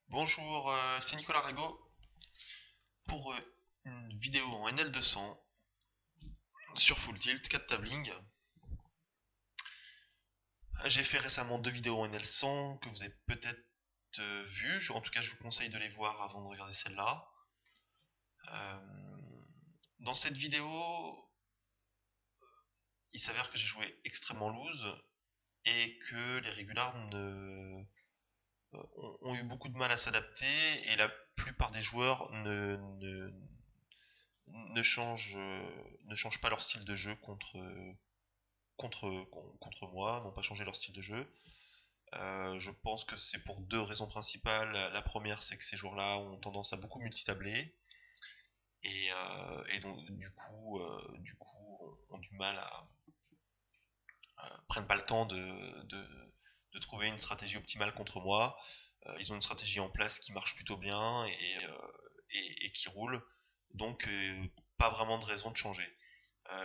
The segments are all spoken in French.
Bonjour, c'est Nicolas Rago pour une vidéo en NL200 sur Full Tilt, 4 tabling. J'ai fait récemment deux vidéos en NL100 que vous avez peut-être vues. En tout cas, je vous conseille de les voir avant de regarder celle-là. Euh, dans cette vidéo, il s'avère que j'ai joué extrêmement loose et que les régulars ont eu beaucoup de mal à s'adapter et la plupart des joueurs ne changent, ne changent pas leur style de jeu contre moi, n'ont pas changé leur style de jeu. Je pense que c'est pour deux raisons principales. La première, c'est que ces joueurs-là ont tendance à beaucoup multitabler et donc du coup, ont du mal prennent pas le temps de trouver une stratégie optimale contre moi. Ils ont une stratégie en place qui marche plutôt bien et qui roule, donc pas vraiment de raison de changer.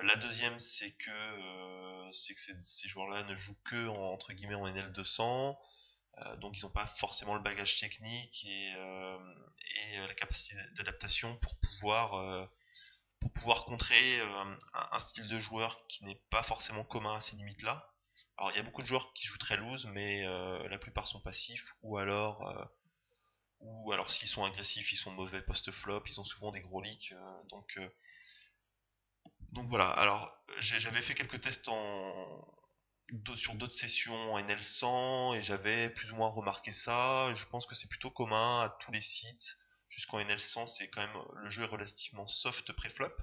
La deuxième, c'est que ces joueurs-là ne jouent que entre guillemets en NL200, donc ils n'ont pas forcément le bagage technique et la capacité d'adaptation pour pouvoir contrer un style de joueur qui n'est pas forcément commun à ces limites-là. Alors il y a beaucoup de joueurs qui jouent très loose, mais la plupart sont passifs ou alors s'ils sont agressifs, ils sont mauvais post-flop, ils ont souvent des gros leaks, donc voilà. Alors j'avais fait quelques tests sur d'autres sessions en NL100 et j'avais plus ou moins remarqué ça. Et je pense que c'est plutôt commun à tous les sites. Jusqu'en NL100, c'est quand même le jeu est relativement soft pré-flop.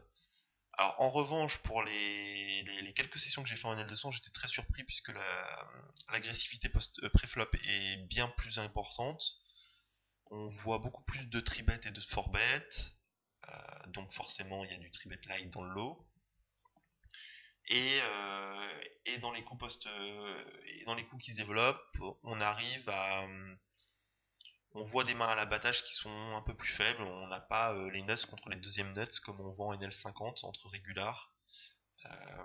Alors en revanche, pour les quelques sessions que j'ai fait en NL200, j'étais très surpris puisque l'agressivité pré-flop est bien plus importante. On voit beaucoup plus de 3-bet et de 4-bet. Donc forcément, il y a du 3-bet light dans le lot. Et dans les coups et dans les coups qui se développent, on arrive à on voit des mains à l'abattage qui sont un peu plus faibles. On n'a pas les nuts contre les deuxièmes nuts comme on voit en NL50 entre régulars. Euh,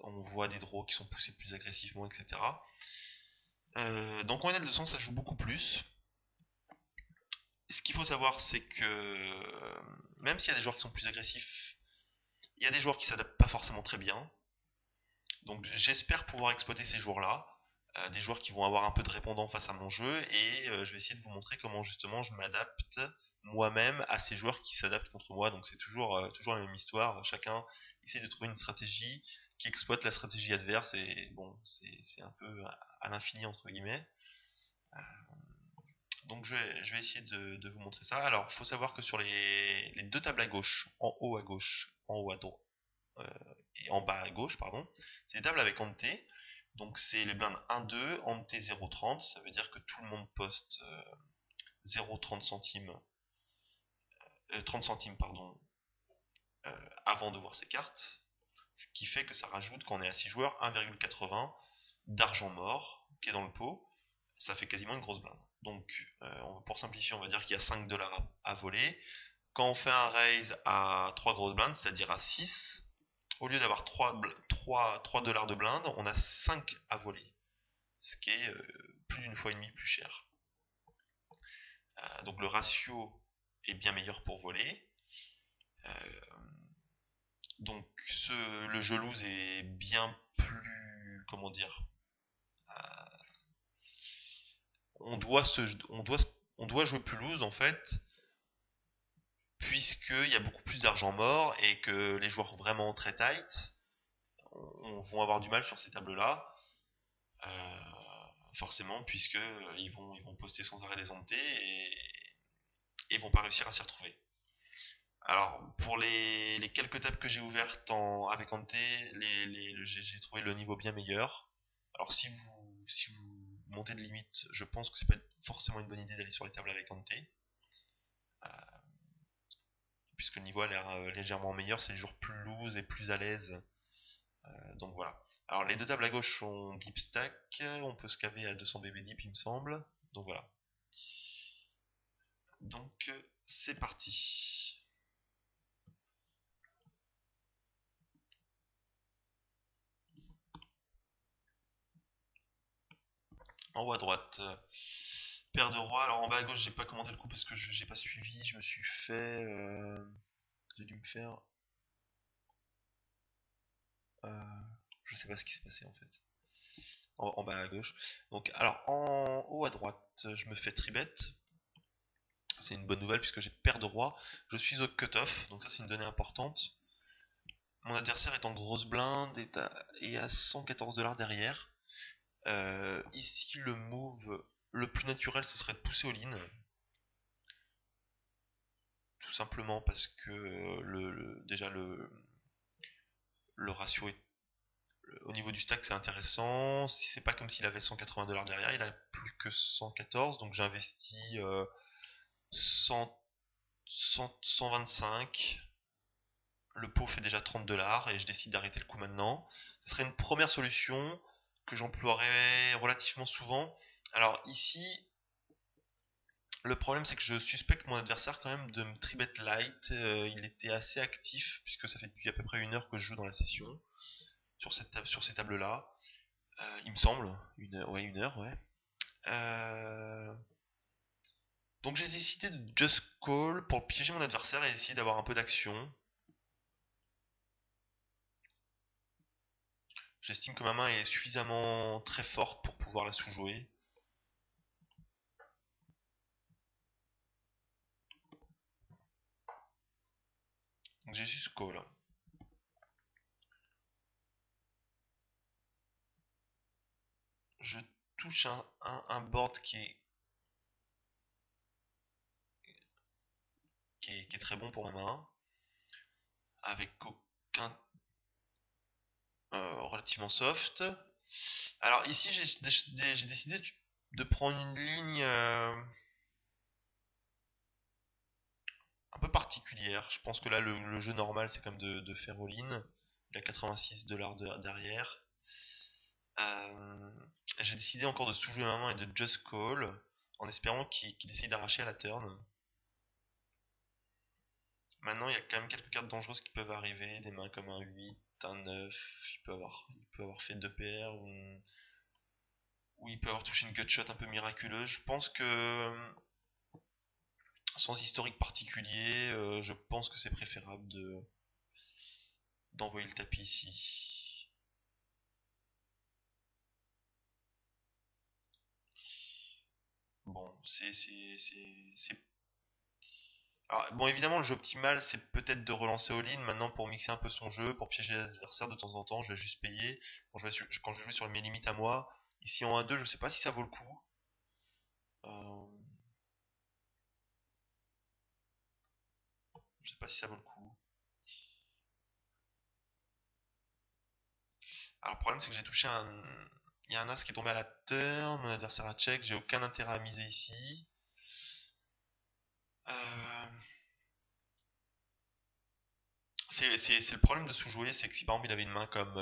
on voit des draws qui sont poussés plus agressivement, etc. Donc en NL200, ça joue beaucoup plus. Ce qu'il faut savoir, c'est que même s'il y a des joueurs qui sont plus agressifs, il y a des joueurs qui s'adaptent pas forcément très bien. Donc j'espère pouvoir exploiter ces joueurs-là, des joueurs qui vont avoir un peu de répondant face à mon jeu, et je vais essayer de vous montrer comment justement je m'adapte moi-même à ces joueurs qui s'adaptent contre moi. Donc c'est toujours la même histoire, chacun essaie de trouver une stratégie qui exploite la stratégie adverse, et bon, c'est un peu à l'infini entre guillemets. Donc je vais essayer de vous montrer ça. Alors il faut savoir que sur les deux tables à gauche, en haut à gauche, en haut à droite, euh, et en bas à gauche, pardon, c'est des tables avec ante. Donc c'est les blindes 1-2, ante 0,30. Ça veut dire que tout le monde poste 0,30 centimes, 30 centimes pardon, avant de voir ses cartes. Ce qui fait que ça rajoute, quand on est à 6 joueurs, 1,80 d'argent mort qui est dans le pot. Ça fait quasiment une grosse blinde. Donc pour simplifier, on va dire qu'il y a 5 dollars à voler. Quand on fait un raise à 3 grosses blindes, c'est-à-dire à 6, au lieu d'avoir 3 dollars de blinde, on a 5 à voler. Ce qui est plus d'une fois et demie plus cher. Donc le ratio est bien meilleur pour voler. Euh, donc le jeu loose est bien plus, comment dire, euh, on doit se, on doit jouer plus loose en fait, puisqu'il y a beaucoup plus d'argent mort et que les joueurs vraiment très tight vont avoir du mal sur ces tables-là. Euh, Forcément, puisque ils vont poster sans arrêt des ontés et vont pas réussir à s'y retrouver. Alors, pour les quelques tables que j'ai ouvertes avec Ante, j'ai trouvé le niveau bien meilleur. Alors, si vous montez de limite, je pense que c'est pas forcément une bonne idée d'aller sur les tables avec Ante, puisque le niveau a l'air légèrement meilleur, c'est toujours plus loose et plus à l'aise. Donc voilà. Alors, les deux tables à gauche sont deep stack, on peut se caver à 200 BB deep, il me semble. Donc voilà. Donc, c'est parti. En haut à droite, Paire de roi. Alors en bas à gauche, j'ai pas commenté le coup parce que j'ai pas suivi. Je me suis fait. J'ai dû me faire. euh, je sais pas ce qui s'est passé en fait. En bas à gauche. Donc, alors en haut à droite, je me fais tribet. C'est une bonne nouvelle puisque j'ai paire de roi. Je suis au cut-off, donc ça c'est une donnée importante. Mon adversaire est en grosse blinde et à 114 $ derrière. Ici, le move le plus naturel, ce serait de pousser all-in. Tout simplement parce que déjà le ratio est au niveau du stack, c'est intéressant. Si c'est pas comme s'il avait 180 $ derrière, il a plus que 114, donc j'investis 100, 125. Le pot fait déjà 30 $ et je décide d'arrêter le coup maintenant. Ce serait une première solution que j'emploierais relativement souvent. Alors ici, le problème c'est que je suspecte mon adversaire quand même de me tribet light. Il était assez actif puisque ça fait depuis à peu près 1 heure que je joue dans la session sur ces tables là. Il me semble, ouais, 1 heure, ouais. Euh, donc j'ai décidé de just call pour piéger mon adversaire et essayer d'avoir un peu d'action. J'estime que ma main est suffisamment très forte pour pouvoir la sous-jouer. Donc j'ai juste call. Je touche un board qui est très bon pour ma main, avec aucun relativement soft. Alors ici j'ai décidé de prendre une ligne un peu particulière. Je pense que là le jeu normal c'est comme de faire all-in. Il a 86 $ derrière. Euh, j'ai décidé encore de sous-jouer ma main et de just call en espérant qu'il essaye d'arracher à la turn. Maintenant, il y a quand même quelques cartes dangereuses qui peuvent arriver, des mains comme un 8, un 9, il peut avoir fait 2 PR ou il peut avoir touché une gutshot un peu miraculeuse. Je pense que sans historique particulier, je pense que c'est préférable d'envoyer le tapis ici. Bon, alors, bon, évidemment, le jeu optimal, c'est peut-être de relancer all-in maintenant pour mixer un peu son jeu, pour piéger l'adversaire de temps en temps. Je vais juste payer quand je vais jouer sur mes limites à moi. Ici en 1-2, je sais pas si ça vaut le coup. Euh, je sais pas si ça vaut le coup. Alors, le problème, c'est que j'ai touché un. Il y a un as qui est tombé à la turn, mon adversaire a check, j'ai aucun intérêt à miser ici. Euh, c'est le problème de sous-jouer, c'est que si par exemple il avait une main comme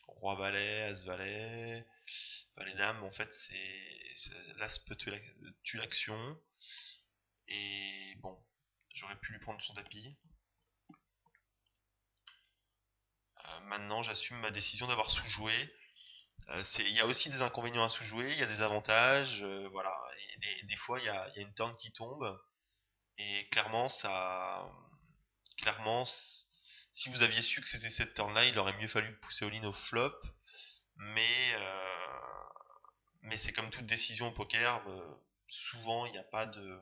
Roi-Valet, As-Valet, Valet-Dame, en fait, l'As peut tuer l'action. Et bon, j'aurais pu lui prendre son tapis. Maintenant, j'assume ma décision d'avoir sous-joué. Il y a aussi des inconvénients à sous-jouer, il y a des avantages, voilà. Et des fois, il y a une turn qui tombe. Et clairement, si vous aviez su que c'était cette turn-là, il aurait mieux fallu pousser all-in au flop. Mais, mais c'est comme toute décision au poker, souvent il n'y a pas de,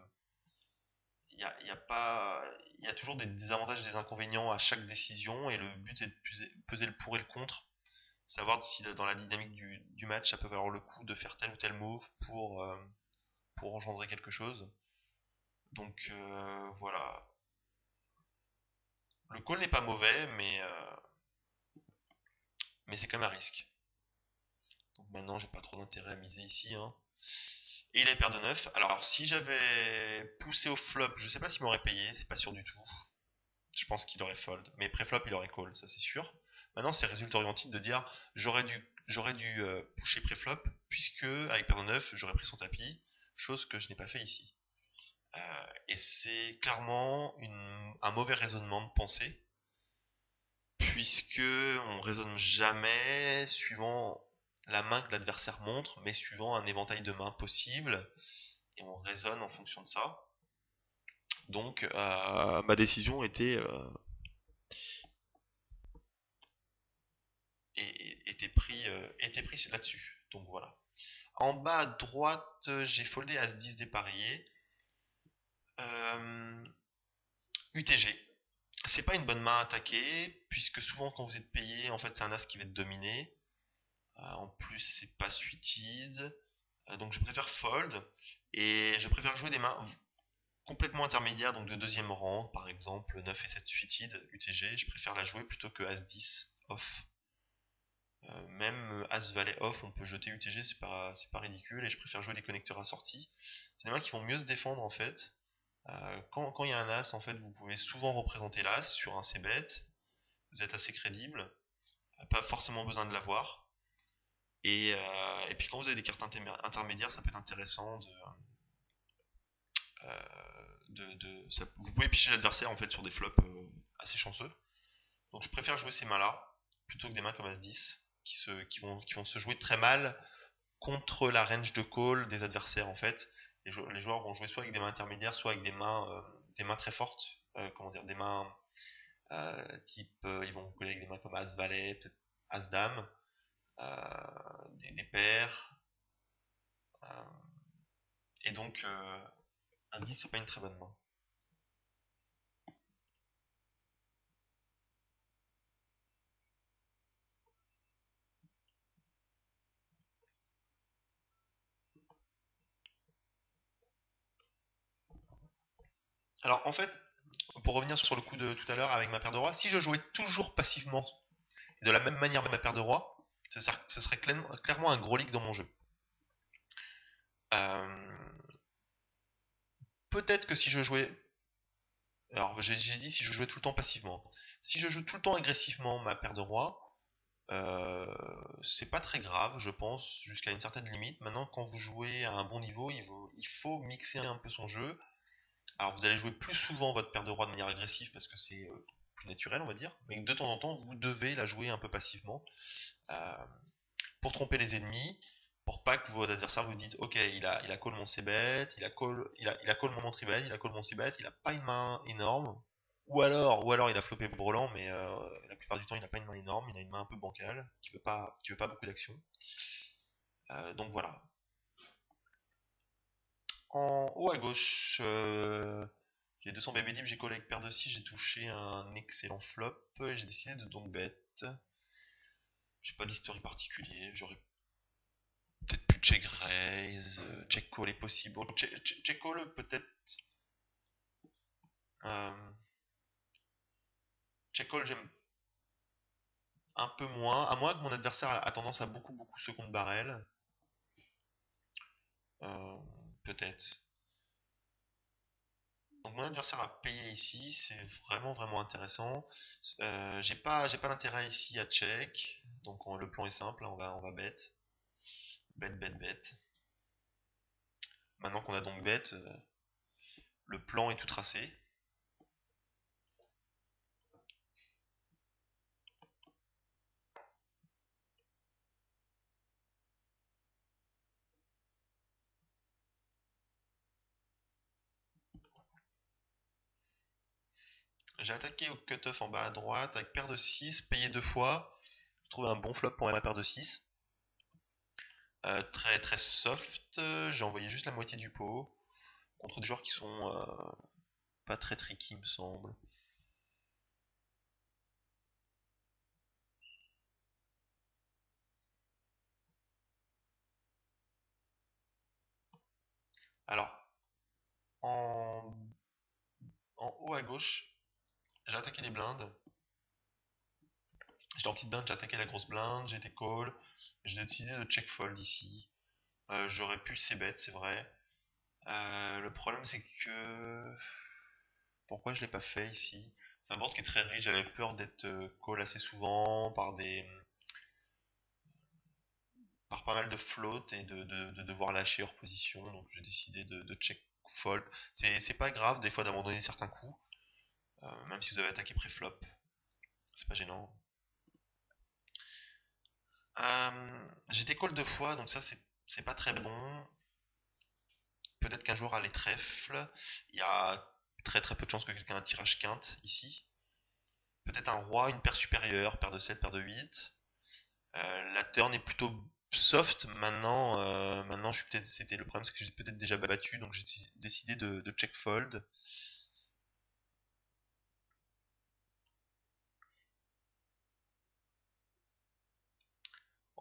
il y a pas, il y a toujours des avantages et des inconvénients à chaque décision, et le but est de peser le pour et le contre, savoir si dans la dynamique du match ça peut valoir le coup de faire tel ou tel move pour engendrer quelque chose. Donc voilà, le call n'est pas mauvais, mais c'est quand même un risque. Donc maintenant j'ai pas trop d'intérêt à miser ici, hein. Et il a paire de 9. Alors si j'avais poussé au flop, je sais pas s'il m'aurait payé, c'est pas sûr du tout. Je pense qu'il aurait fold. Mais pré-flop, il aurait call, ça c'est sûr. Maintenant, c'est résultat orienté de dire j'aurais dû pusher pré-flop, puisque avec paire de 9, j'aurais pris son tapis, chose que je n'ai pas fait ici. Et c'est clairement un mauvais raisonnement de pensée, puisque on raisonne jamais suivant. la main que l'adversaire montre, mais suivant un éventail de mains possible, et on raisonne en fonction de ça. Donc ma décision était prise là-dessus. Donc voilà. En bas à droite, j'ai foldé As-10 dépareillé. UTG. C'est pas une bonne main à attaquer, puisque souvent quand vous êtes payé, en fait c'est un As qui va être dominé. En plus c'est pas suited. Donc je préfère fold. Et je préfère jouer des mains complètement intermédiaires, donc de deuxième rang, par exemple 9 et 7 suited, UTG. Je préfère la jouer plutôt que As-10 off. Même As-Valet off, on peut jeter UTG, c'est pas ridicule, et je préfère jouer des connecteurs assortis. C'est des mains qui vont mieux se défendre en fait. Quand il y a un As, en fait, vous pouvez souvent représenter l'As sur un C-bet. Vous êtes assez crédible. Pas forcément besoin de l'avoir. Et puis quand vous avez des cartes intermédiaires, ça peut être intéressant vous pouvez picher l'adversaire en fait sur des flops assez chanceux. Donc je préfère jouer ces mains-là plutôt que des mains comme As-10 qui vont se jouer très mal contre la range de call des adversaires en fait. Les joueurs vont jouer soit avec des mains intermédiaires, soit avec des mains très fortes. Comment dire, des mains type, ils vont coller avec des mains comme As-Valet, peut-être As-Dame, des paires. euh, et donc, un 10, c'est pas une très bonne main. Alors, en fait, pour revenir sur le coup de tout à l'heure avec ma paire de rois, si je jouais toujours passivement de la même manière ma paire de rois, ce serait clairement un gros leak dans mon jeu. Euh, Peut-être que si je jouais. Alors, j'ai dit si je jouais tout le temps passivement. Si je joue tout le temps agressivement ma paire de rois, euh, c'est pas très grave, je pense, jusqu'à une certaine limite. Maintenant, quand vous jouez à un bon niveau, il faut mixer un peu son jeu. Alors, vous allez jouer plus souvent votre paire de rois de manière agressive parce que c'est plus naturel, on va dire. Mais de temps en temps, vous devez la jouer un peu passivement euh, pour tromper les ennemis, pour pas que vos adversaires vous disent ok, il a call mon c-bet, il a call mon entrée-bet, il a call mon c-bet, il a pas une main énorme. Ou alors il a flopé Brelan, mais la plupart du temps il a pas une main énorme, il a une main un peu bancale, qui veut pas beaucoup d'action. Donc voilà. En haut à gauche, j'ai 200 BB deep, j'ai collé avec paire de 6, j'ai touché un excellent flop, et j'ai décidé de donc bet. J'ai pas d'historie particulier, j'aurais peut-être pu check raise, check call est possible. Check call peut-être. euh, Check call j'aime un peu moins, à moins que mon adversaire a tendance à beaucoup beaucoup second barrel. Euh, Peut-être. Donc mon adversaire a payé ici, c'est vraiment vraiment intéressant. J'ai pas d'intérêt ici à check, donc le plan est simple, hein, on va bet, bet bet bet. Maintenant qu'on a donc bet, le plan est tout tracé. J'ai attaqué au cutoff en bas à droite avec paire de 6, payé deux fois. Je trouve un bon flop pour ma paire de 6. Très très soft, j'ai envoyé juste la moitié du pot contre des joueurs qui sont pas très tricky, il me semble. Alors, en, en haut à gauche, j'ai attaqué les blindes. J'étais en petite blinde, j'ai attaqué la grosse blinde, j'ai été call. J'ai décidé de check fold ici. J'aurais pu c-bet, c'est vrai. Le problème, c'est que. Pourquoi je l'ai pas fait ici? C'est un board qui est très riche, j'avais peur d'être call assez souvent par pas mal de float et de devoir lâcher hors position, donc j'ai décidé de check fold. C'est pas grave des fois d'abandonner certains coups, même si vous avez attaqué pré-flop, c'est pas gênant. J'étais call 2 fois, donc ça c'est pas très bon. Peut-être qu'un joueur a les trèfles. Il y a très très peu de chances que quelqu'un ait un tirage quinte ici. Peut-être un roi, une paire supérieure, paire de 7, paire de 8. La turn est plutôt soft. Maintenant, je suis peut-être, c'était le problème, c'est que j'ai peut-être déjà battu, donc j'ai décidé de check fold.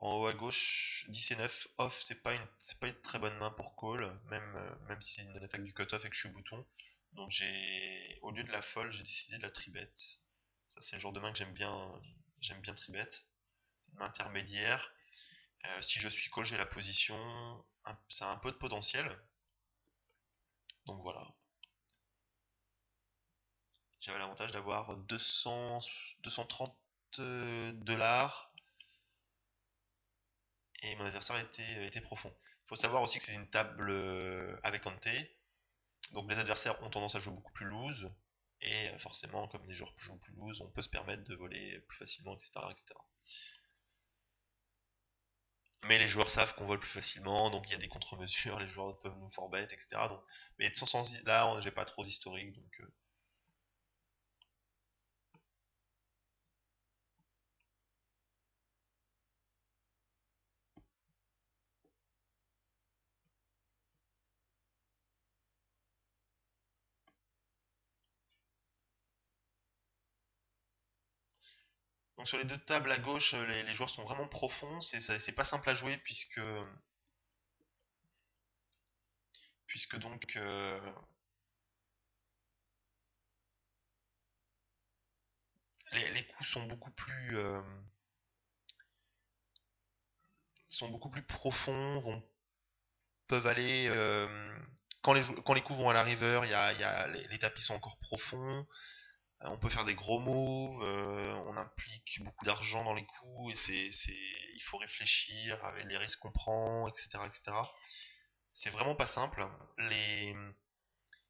En haut à gauche, 10 et 9 off, c'est pas une très bonne main pour call, même si c'est une attaque du cut-off et que je suis bouton. Donc au lieu de la fold, j'ai décidé de la tribet. Ça, c'est le genre de main que j'aime bien tribet. C'est une main intermédiaire. Si je suis call, j'ai la position, ça a un peu de potentiel. Donc voilà. J'avais l'avantage d'avoir 230 dollars et mon adversaire était profond. Il faut savoir aussi que c'est une table avec ante, donc les adversaires ont tendance à jouer beaucoup plus loose, et forcément, comme les joueurs jouent plus loose, on peut se permettre de voler plus facilement, etc., etc. Mais les joueurs savent qu'on vole plus facilement, donc il y a des contre-mesures, les joueurs peuvent nous forbet, etc. Donc, mais là, j'ai pas trop d'historique, donc donc sur les deux tables à gauche, les joueurs sont vraiment profonds. C'est pas simple à jouer puisque donc les coups sont beaucoup plus profonds, peuvent aller quand les coups vont à la river, les tapis sont encore profonds. On peut faire des gros moves, on implique beaucoup d'argent dans les coups et il faut réfléchir avec les risques qu'on prend, etc., etc. C'est vraiment pas simple. Les,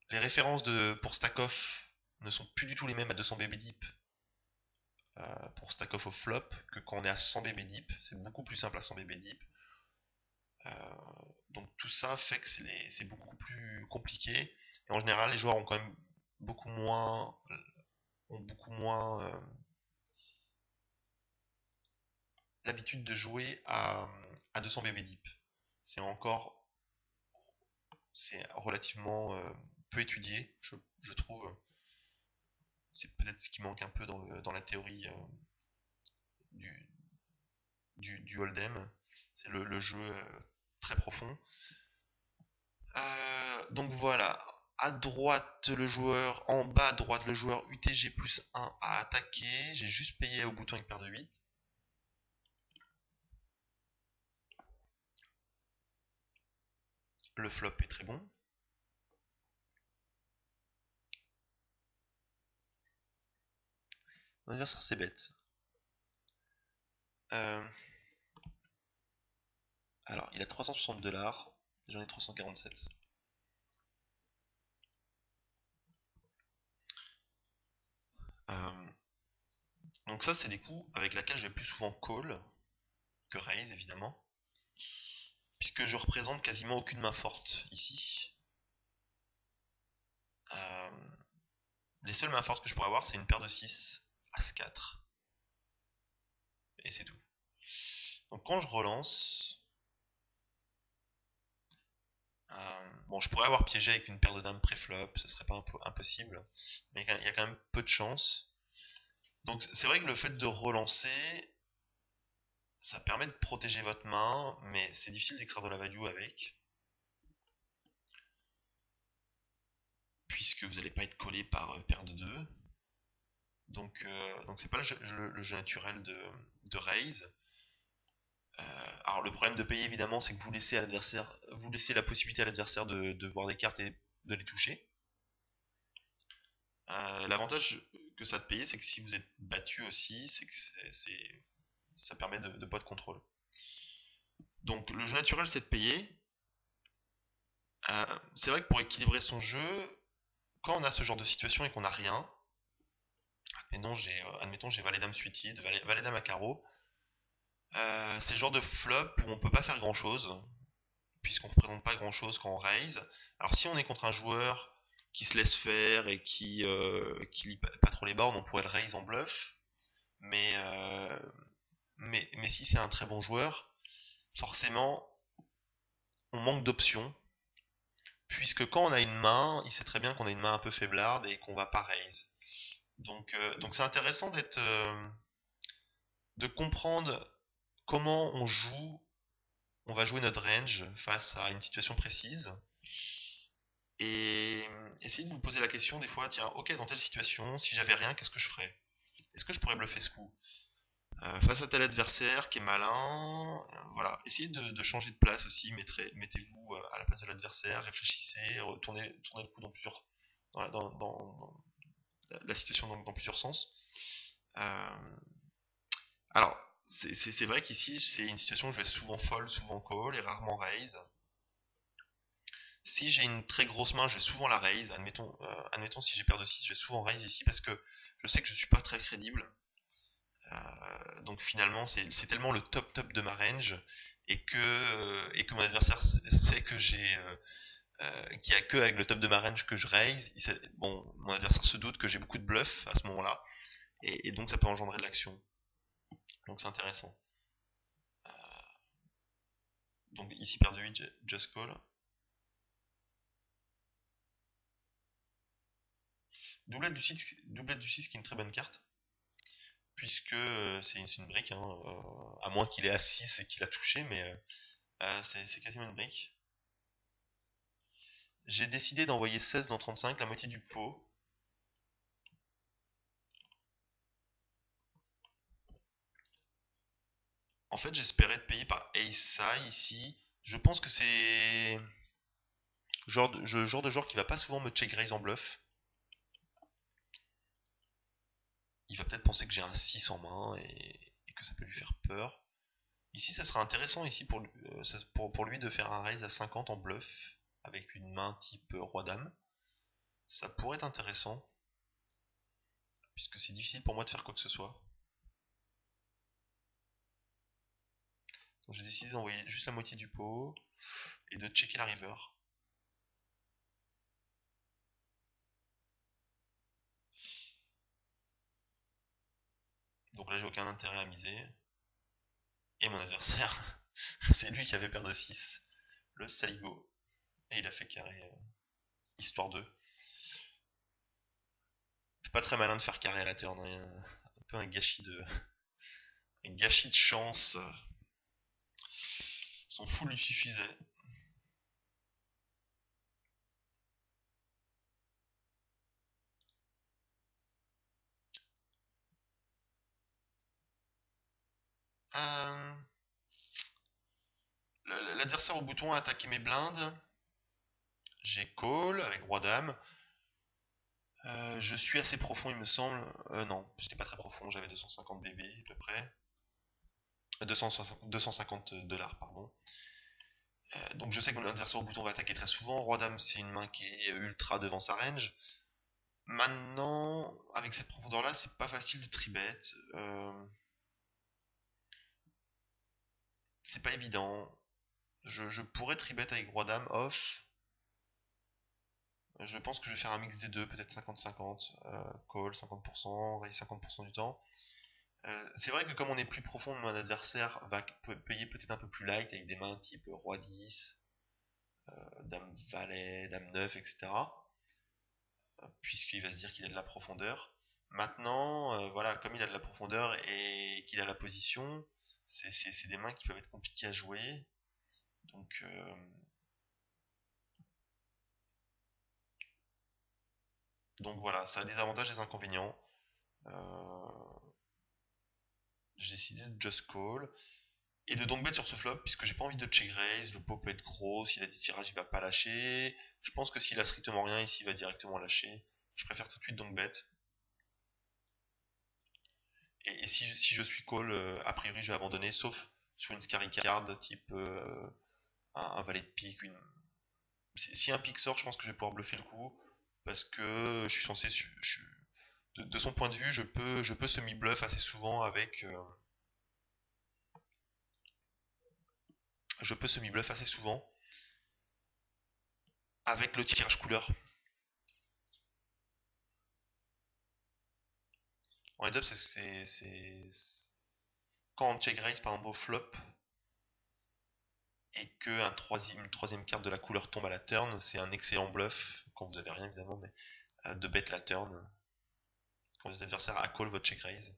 les références pour stack off ne sont plus du tout les mêmes à 200 BB deep pour stack off au flop que quand on est à 100 BB deep. C'est beaucoup plus simple à 100 BB deep. Euh, donc tout ça fait que c'est beaucoup plus compliqué. Et en général, les joueurs ont quand même beaucoup moins, l'habitude de jouer à 200 BB deep. C'est encore, c'est relativement peu étudié, je trouve. C'est peut-être ce qui manque un peu dans la théorie du, du Hold'em. C'est le jeu très profond. Donc voilà. À droite, le joueur, en bas à droite, le joueur UTG plus 1 a attaqué. J'ai juste payé au bouton avec paire de 8. Le flop est très bon. Mon adversaire, c'est bête. Euh, alors, il a 360 dollars. J'en ai 347. Euh, donc ça, c'est des coups avec lesquels je vais plus souvent call que raise, évidemment. Puisque je représente quasiment aucune main forte ici. Euh, les seules mains fortes que je pourrais avoir, c'est une paire de 6, As-4. Et c'est tout. Donc quand je relance, bon, je pourrais avoir piégé avec une paire de dames pré-flop, ce serait pas impossible, mais il y a quand même peu de chance. Donc c'est vrai que le fait de relancer, ça permet de protéger votre main, mais c'est difficile d'extraire de la value avec, puisque vous n'allez pas être collé par paire de 2. Donc c'est pas le jeu naturel de raise. Alors le problème de payer évidemment, c'est que vous laissez la possibilité à l'adversaire de voir des cartes et de les toucher. L'avantage que ça te paye, c'est que si vous êtes battu aussi, c'est que ça permet de pas de contrôle. Donc le jeu naturel, c'est de payer. C'est vrai que pour équilibrer son jeu, quand on a ce genre de situation et qu'on n'a rien, admettons j'ai valet dame suited, valet dame à carreau, C'est le genre de flop où on peut pas faire grand chose, puisqu'on représente pas grand chose quand on raise. Alors si on est contre un joueur qui se laisse faire et qui lit pas trop les boards, on pourrait le raise en bluff. Mais, mais si c'est un très bon joueur, forcément, on manque d'options. Puisque quand on a une main, il sait très bien qu'on a une main un peu faiblarde et qu'on va pas raise. Donc c'est intéressant de comprendre comment on va jouer notre range face à une situation précise. Et essayer de vous poser la question des fois, tiens, ok, dans telle situation, si j'avais rien, qu'est-ce que je ferais? Est-ce que je pourrais bluffer ce coup? Face à tel adversaire qui est malin, voilà. Essayez de changer de place aussi, mettez-vous à la place de l'adversaire, réfléchissez, tournez le coup dans la situation dans plusieurs sens. Euh, alors, c'est vrai qu'ici, c'est une situation où je vais souvent fold, souvent call et rarement raise. Si j'ai une très grosse main, je vais souvent la raise. Admettons si j'ai paire de 6, je vais souvent raise ici parce que je sais que je suis pas très crédible. Donc finalement, c'est tellement le top de ma range et que mon adversaire sait que qu'il y a que avec le top de ma range que je raise. Bon, mon adversaire se doute que j'ai beaucoup de bluff à ce moment-là et donc ça peut engendrer de l'action. Donc c'est intéressant. Donc ici paire de 8, just call. Doublette du 6 qui est une très bonne carte. Puisque c'est une brique, hein, à moins qu'il ait à 6 et qu'il a touché, mais c'est quasiment une brique. J'ai décidé d'envoyer 16 dans 35, la moitié du pot. En fait, j'espérais être payé par Ace High ici. Je pense que c'est genre de joueur qui va pas souvent me check raise en bluff. Il va peut-être penser que j'ai un 6 en main et que ça peut lui faire peur. Ici, ça sera intéressant ici pour lui de faire un raise à 50 en bluff avec une main type roi-dame. Ça pourrait être intéressant puisque c'est difficile pour moi de faire quoi que ce soit. Donc j'ai décidé d'envoyer juste la moitié du pot et de checker la river. Donc là j'ai aucun intérêt à miser. Et mon adversaire, c'est lui qui avait paire de 6, le Saligo. Et il a fait carré, histoire 2. C'est pas très malin de faire carré à la turn, hein. Un peu un gâchis de chance. Son full lui suffisait. Euh, L'adversaire au bouton a attaqué mes blindes. J'ai call avec roi-dame. Je suis assez profond, il me semble. Non, j'étais pas très profond, j'avais 250 BB à peu près. 250 dollars, pardon. Donc je sais que mon adversaire au bouton va attaquer très souvent. Roi-dame, c'est une main qui est ultra devant sa range. Maintenant, avec cette profondeur-là, c'est pas facile de tribet. C'est pas évident. Je pourrais tribet avec roi-dame off. Je pense que je vais faire un mix des deux, peut-être 50-50. Call 50%, raise 50% du temps. C'est vrai que comme on est plus profond, mon adversaire va payer peut-être un peu plus light avec des mains type roi 10, dame valet, dame 9, etc. Puisqu'il va se dire qu'il a de la profondeur. Maintenant, voilà, comme il a de la profondeur et qu'il a la position, c'est des mains qui peuvent être compliquées à jouer. Donc, donc voilà, ça a des avantages et des inconvénients. Euh, j'ai décidé de just call et de donc bet sur ce flop puisque j'ai pas envie de check raise. Le pot peut être gros, s'il a des tirages, il va pas lâcher. Je pense que s'il a strictement rien ici, il va directement lâcher. Je préfère tout de suite donc bet. Et si je suis call, a priori je vais abandonner, sauf sur une scary card type un valet de pique. Si un pique sort, je pense que je vais pouvoir bluffer le coup. Parce que je suis censé. De son point de vue, je peux semi-bluff assez souvent avec. je peux semi-bluff assez souvent avec le tirage couleur. En heads up, quand on check raise par exemple au flop et que une troisième carte de la couleur tombe à la turn, c'est un excellent bluff, quand vous avez rien évidemment, mais de bet la turn, quand votre adversaire a call votre check raise.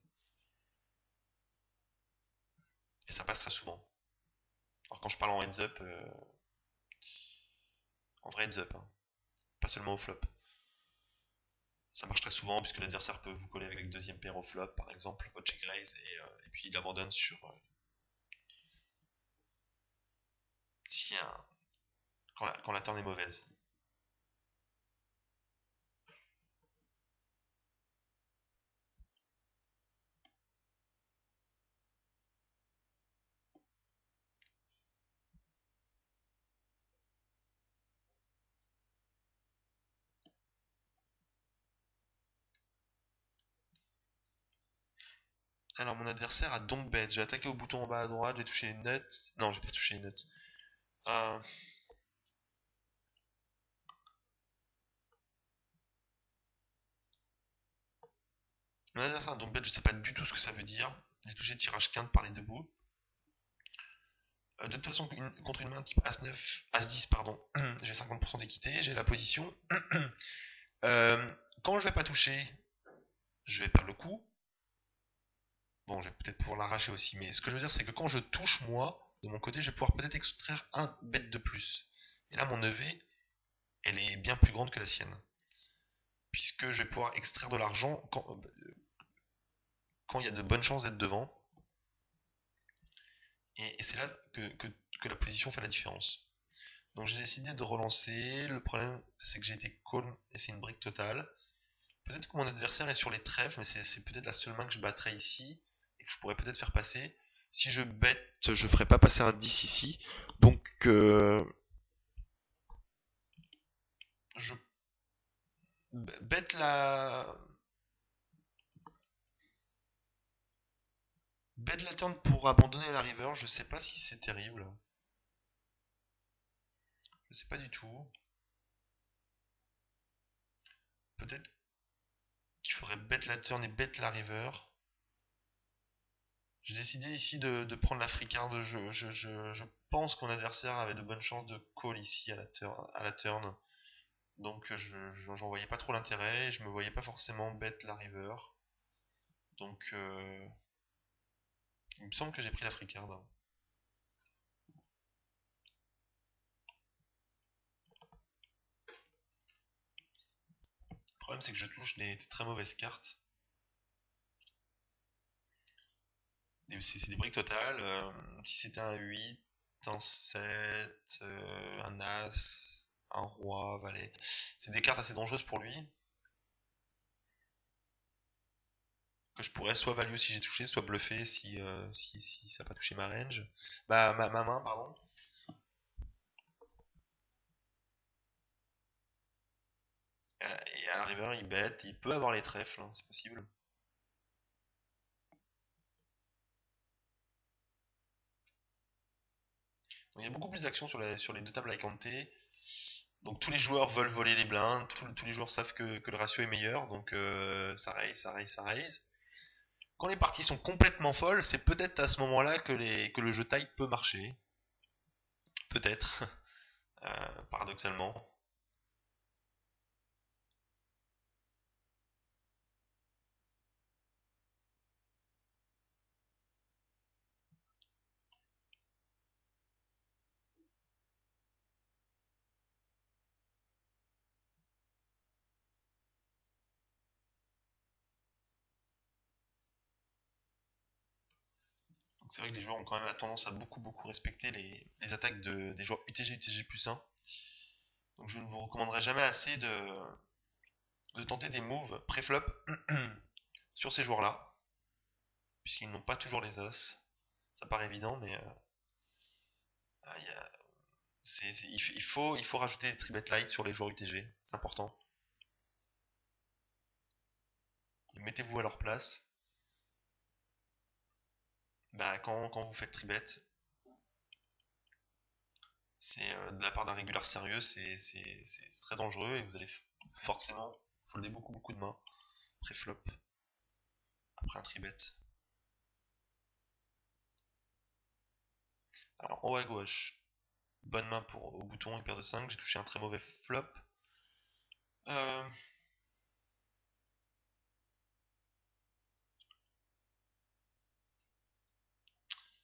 Et ça passe très souvent. Alors quand je parle en heads up, en vrai heads up, hein, pas seulement au flop. Ça marche très souvent puisque l'adversaire peut vous coller avec deuxième paire au flop, par exemple, votre check raise, et puis il abandonne sur si quand la turn est mauvaise. Alors mon adversaire a donc bet. J'ai attaqué au bouton en bas à droite, j'ai touché les nuts. Non, j'ai pas touché les nuts. Euh, Mon adversaire a donc bet, je sais pas du tout ce que ça veut dire. J'ai touché tirage quinte par les deux bouts. De toute façon, contre une main type As-9, As-10, pardon, j'ai 50% d'équité, j'ai la position. Quand je vais pas toucher, je vais perdre le coup. Bon, je vais peut-être pouvoir l'arracher aussi, mais ce que je veux dire, c'est que quand je touche, moi, de mon côté, je vais pouvoir peut-être extraire un bet de plus. Et là, mon EV, elle est bien plus grande que la sienne. Puisque je vais pouvoir extraire de l'argent quand il y a de bonnes chances d'être devant. Et c'est là que la position fait la différence. Donc j'ai décidé de relancer. Le problème, c'est que j'ai été call et c'est une brique totale. Peut-être que mon adversaire est sur les trèfles, mais c'est peut-être la seule main que je battrais ici et que je pourrais peut-être faire passer. Si je bête, je ferai pas passer un 10 ici. Donc je bête la turn pour abandonner la river. Je sais pas si c'est terrible. Je sais pas du tout. Peut-être qu'il faudrait bet la turn et bet la river. J'ai décidé ici de prendre la free card. Je pense que mon adversaire avait de bonnes chances de call ici à la turn. Donc j'en voyais pas trop l'intérêt. Je me voyais pas forcément bet la river. Donc il me semble que j'ai pris la free card. Le problème c'est que je touche des très mauvaises cartes. C'est des briques totales. Si c'était un 8, un 7, un As, un Roi, Valet. C'est des cartes assez dangereuses pour lui. Que je pourrais soit value si j'ai touché, soit bluffer si ça n'a pas touché ma range. Bah, ma main, pardon. Et à la river, il bet, il peut avoir les trèfles, hein, c'est possible. Donc, il y a beaucoup plus d'actions sur les deux tables à Kante. Donc tous les joueurs veulent voler les blindes, tous les joueurs savent que le ratio est meilleur, donc ça raise, ça raise, ça raise. Quand les parties sont complètement folles, c'est peut-être à ce moment-là que le jeu taille peut marcher. Peut-être, paradoxalement. C'est vrai que les joueurs ont quand même tendance à beaucoup respecter les attaques des joueurs UTG UTG plus 1. Donc je ne vous recommanderais jamais assez de tenter des moves pré-flop sur ces joueurs-là, puisqu'ils n'ont pas toujours les as. Ça paraît évident, mais il y a- il faut rajouter des tribet light sur les joueurs UTG, c'est important. Et mettez-vous à leur place. Bah, quand vous faites tribet, C'est de la part d'un régulier sérieux, c'est très dangereux et vous allez forcément folder beaucoup de mains pré-flop après un tribet. Alors en haut à gauche, bonne main pour au bouton, une paire de 5, j'ai touché un très mauvais flop. Euh,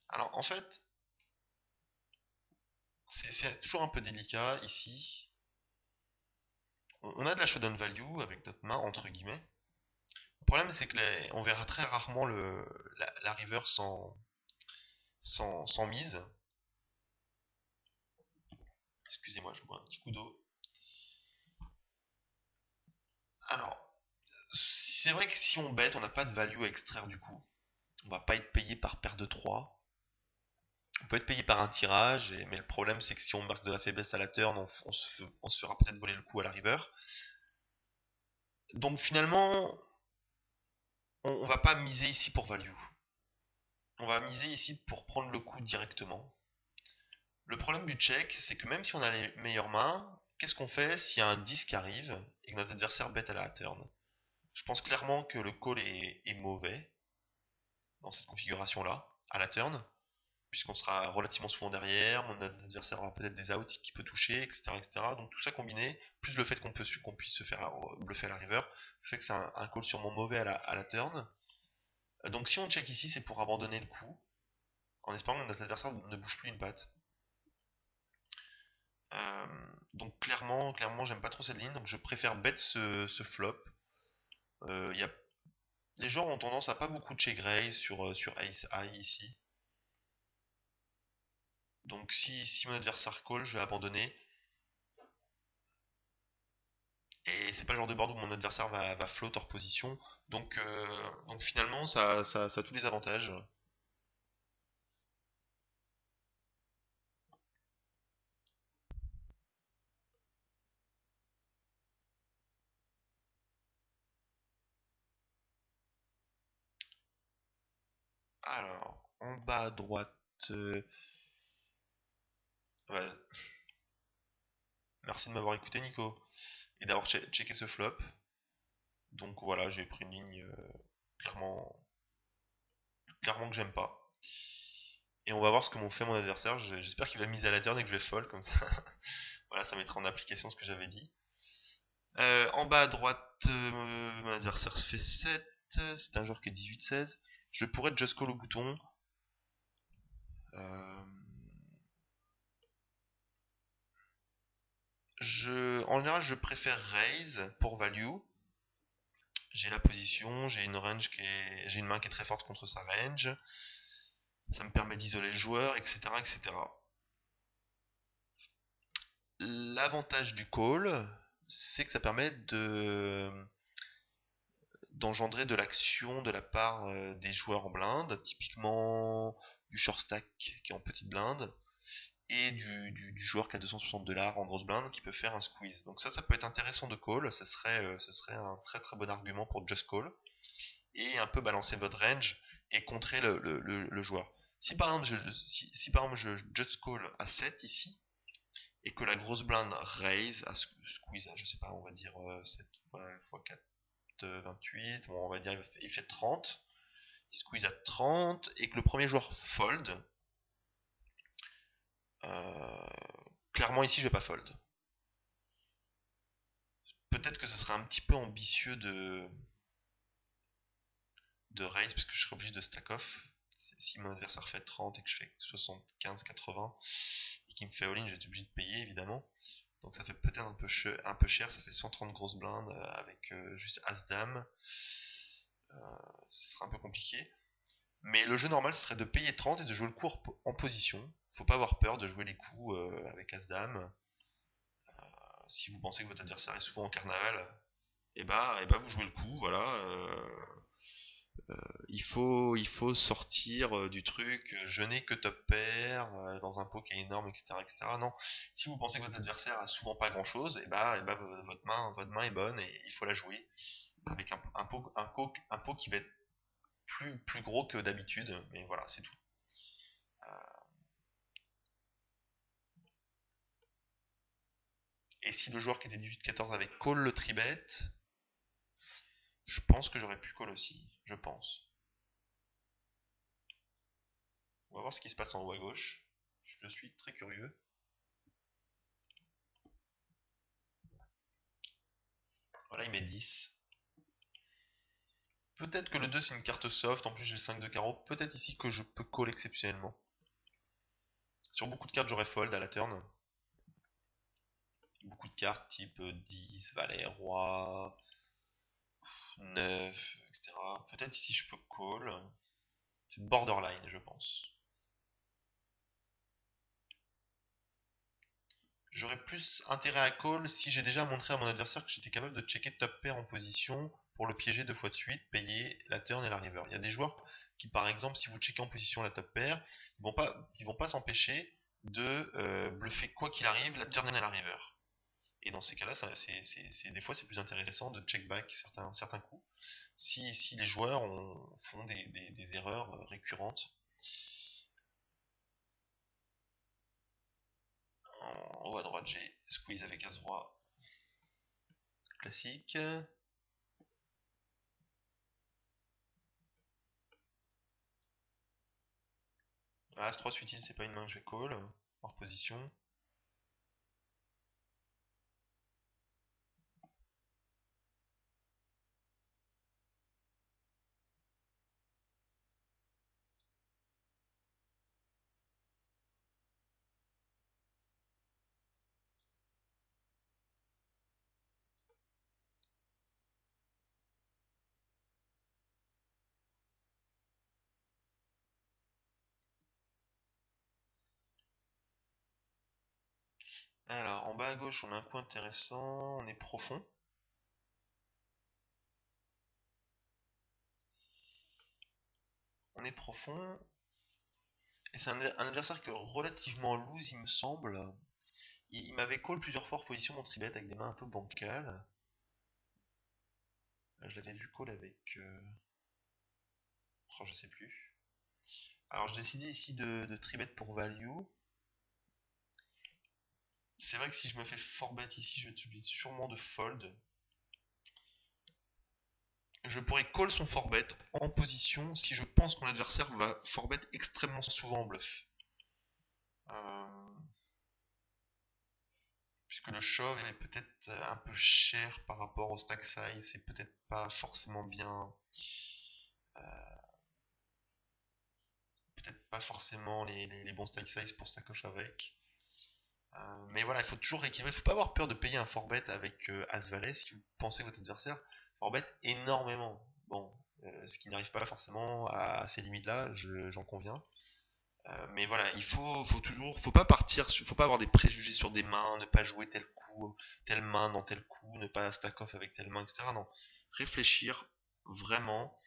alors en fait, c'est toujours un peu délicat ici. On a de la showdown value avec notre main, entre guillemets. Le problème, c'est que on verra très rarement la river sans mise. Excusez-moi, je bois un petit coup d'eau. Alors, c'est vrai que si on bet, on n'a pas de value à extraire du coup. On va pas être payé par paire de 3. On peut être payé par un tirage, mais le problème c'est que si on marque de la faiblesse à la turn, on se fera peut-être voler le coup à la river. Donc finalement, on va pas miser ici pour value. On va miser ici pour prendre le coup directement. Le problème du check, c'est que même si on a les meilleures mains, qu'est-ce qu'on fait s'il y a un 10 qui arrive et que notre adversaire bet à la turn? Je pense clairement que le call est mauvais dans cette configuration-là, à la turn, puisqu'on sera relativement souvent derrière, mon adversaire aura peut-être des outs qui peut toucher, etc., etc. Donc tout ça combiné, plus le fait qu'on puisse se faire bluffer à la river, fait que c'est un call sûrement mauvais à la turn. Donc si on check ici, c'est pour abandonner le coup, en espérant que notre adversaire ne bouge plus une patte. Euh, donc clairement, j'aime pas trop cette ligne, donc je préfère bet ce flop. Y a... Les joueurs ont tendance à pas beaucoup check raise sur Ace High ici. Donc si mon adversaire call, je vais abandonner. Et c'est pas le genre de board où mon adversaire va float hors position. Donc finalement, ça a tous les avantages. Alors, en bas à droite, ouais, merci de m'avoir écouté, Nico, et d'avoir checké ce flop. Donc voilà, j'ai pris une ligne clairement, clairement que j'aime pas. Et on va voir ce que m'ont fait mon adversaire. J'espère qu'il va miser à la turn et que je vais fold comme ça. Voilà, ça mettra en application ce que j'avais dit. En bas à droite, mon adversaire fait 7. C'est un joueur qui est 18-16. Je pourrais just call au bouton. Euh, en général, je préfère raise pour value. J'ai la position, j'ai une main qui est très forte contre sa range. Ça me permet d'isoler le joueur, etc., etc. L'avantage du call, c'est que ça permet d'engendrer de l'action de la part des joueurs en blinde, typiquement du short stack qui est en petite blinde, et du joueur qui a 260 dollars en grosse blinde qui peut faire un squeeze. Donc ça peut être intéressant de call, ce serait un très bon argument pour just call, et un peu balancer votre range et contrer le joueur. Si par exemple si par exemple je just call à 7 ici, et que la grosse blinde raise à squeeze, je sais pas, on va dire 7 x 4, 28, bon, on va dire il fait 30, il squeeze à 30, et que le premier joueur fold, clairement ici je vais pas fold. Peut-être que ce serait un petit peu ambitieux de raise, parce que je serais obligé de stack off. Si mon adversaire fait 30 et que je fais 75-80 et qu'il me fait all-in, je vais être obligé de payer évidemment. Donc ça fait peut-être un peu cher, ça fait 130 grosses blindes avec juste As-Dame. Ce serait un peu compliqué. Mais le jeu normal, ce serait de payer 30 et de jouer le coup en position. Faut pas avoir peur de jouer les coups avec As-Dame. Si vous pensez que votre adversaire est souvent en carnaval, et bah vous jouez le coup, voilà. Il faut sortir du truc, je n'ai que top pair, dans un pot qui est énorme, etc., etc. Non, si vous pensez que votre adversaire a souvent pas grand chose, et bah votre main est bonne et il faut la jouer avec un pot qui va être plus gros que d'habitude, mais voilà, c'est tout. Et si le joueur qui était 18-14 avait call le tribet, je pense que j'aurais pu call aussi. Je pense. On va voir ce qui se passe en haut à gauche. Je suis très curieux. Voilà, il met 10. Peut-être que le 2 c'est une carte soft, en plus j'ai le 5 de carreau. Peut-être ici que je peux call exceptionnellement. Sur beaucoup de cartes j'aurais fold à la turn. Beaucoup de cartes type 10, valet, roi, 9, etc. Peut-être ici je peux call. C'est borderline je pense. J'aurais plus intérêt à call si j'ai déjà montré à mon adversaire que j'étais capable de checker top pair en position pour le piéger 2 fois de suite, payer la turn et la river. Il y a des joueurs qui, par exemple, si vous checkez en position la top pair, ils vont pas s'empêcher de bluffer quoi qu'il arrive la turn et la river. Et dans ces cas-là, des fois c'est plus intéressant de check back certains coups si les joueurs font des erreurs récurrentes. En haut à droite, j'ai squeeze avec As-Roi classique. As-3 utile, c'est pas une main que je vais call. Hors position. Alors, en bas à gauche, on a un coup intéressant. On est profond. On est profond. Et c'est un adversaire qui est relativement loose, il me semble. Il m'avait call plusieurs fois en position mon tribet avec des mains un peu bancales. Je l'avais vu call avec... Oh, je sais plus. Alors, j'ai décidé ici de tribet pour value. C'est vrai que si je me fais 4-bet ici, je vais être obligé sûrement de fold. Je pourrais call son 4-bet en position si je pense que mon adversaire va 4-bet extrêmement souvent en bluff. Puisque le shove est peut-être un peu cher par rapport au stack size, c'est peut-être pas forcément bien, peut-être pas forcément les bons stack size pour stack off avec. Mais voilà, il faut toujours équilibrer, il faut pas avoir peur de payer un 4-bet avec As-Valet si vous pensez que votre adversaire 4-bet énormément. Bon, ce qui n'arrive pas forcément à ces limites-là, j'en conviens. Mais voilà, faut pas faut pas avoir des préjugés sur des mains, ne pas jouer tel coup, telle main dans tel coup, ne pas stack off avec telle main, etc. Non, réfléchir vraiment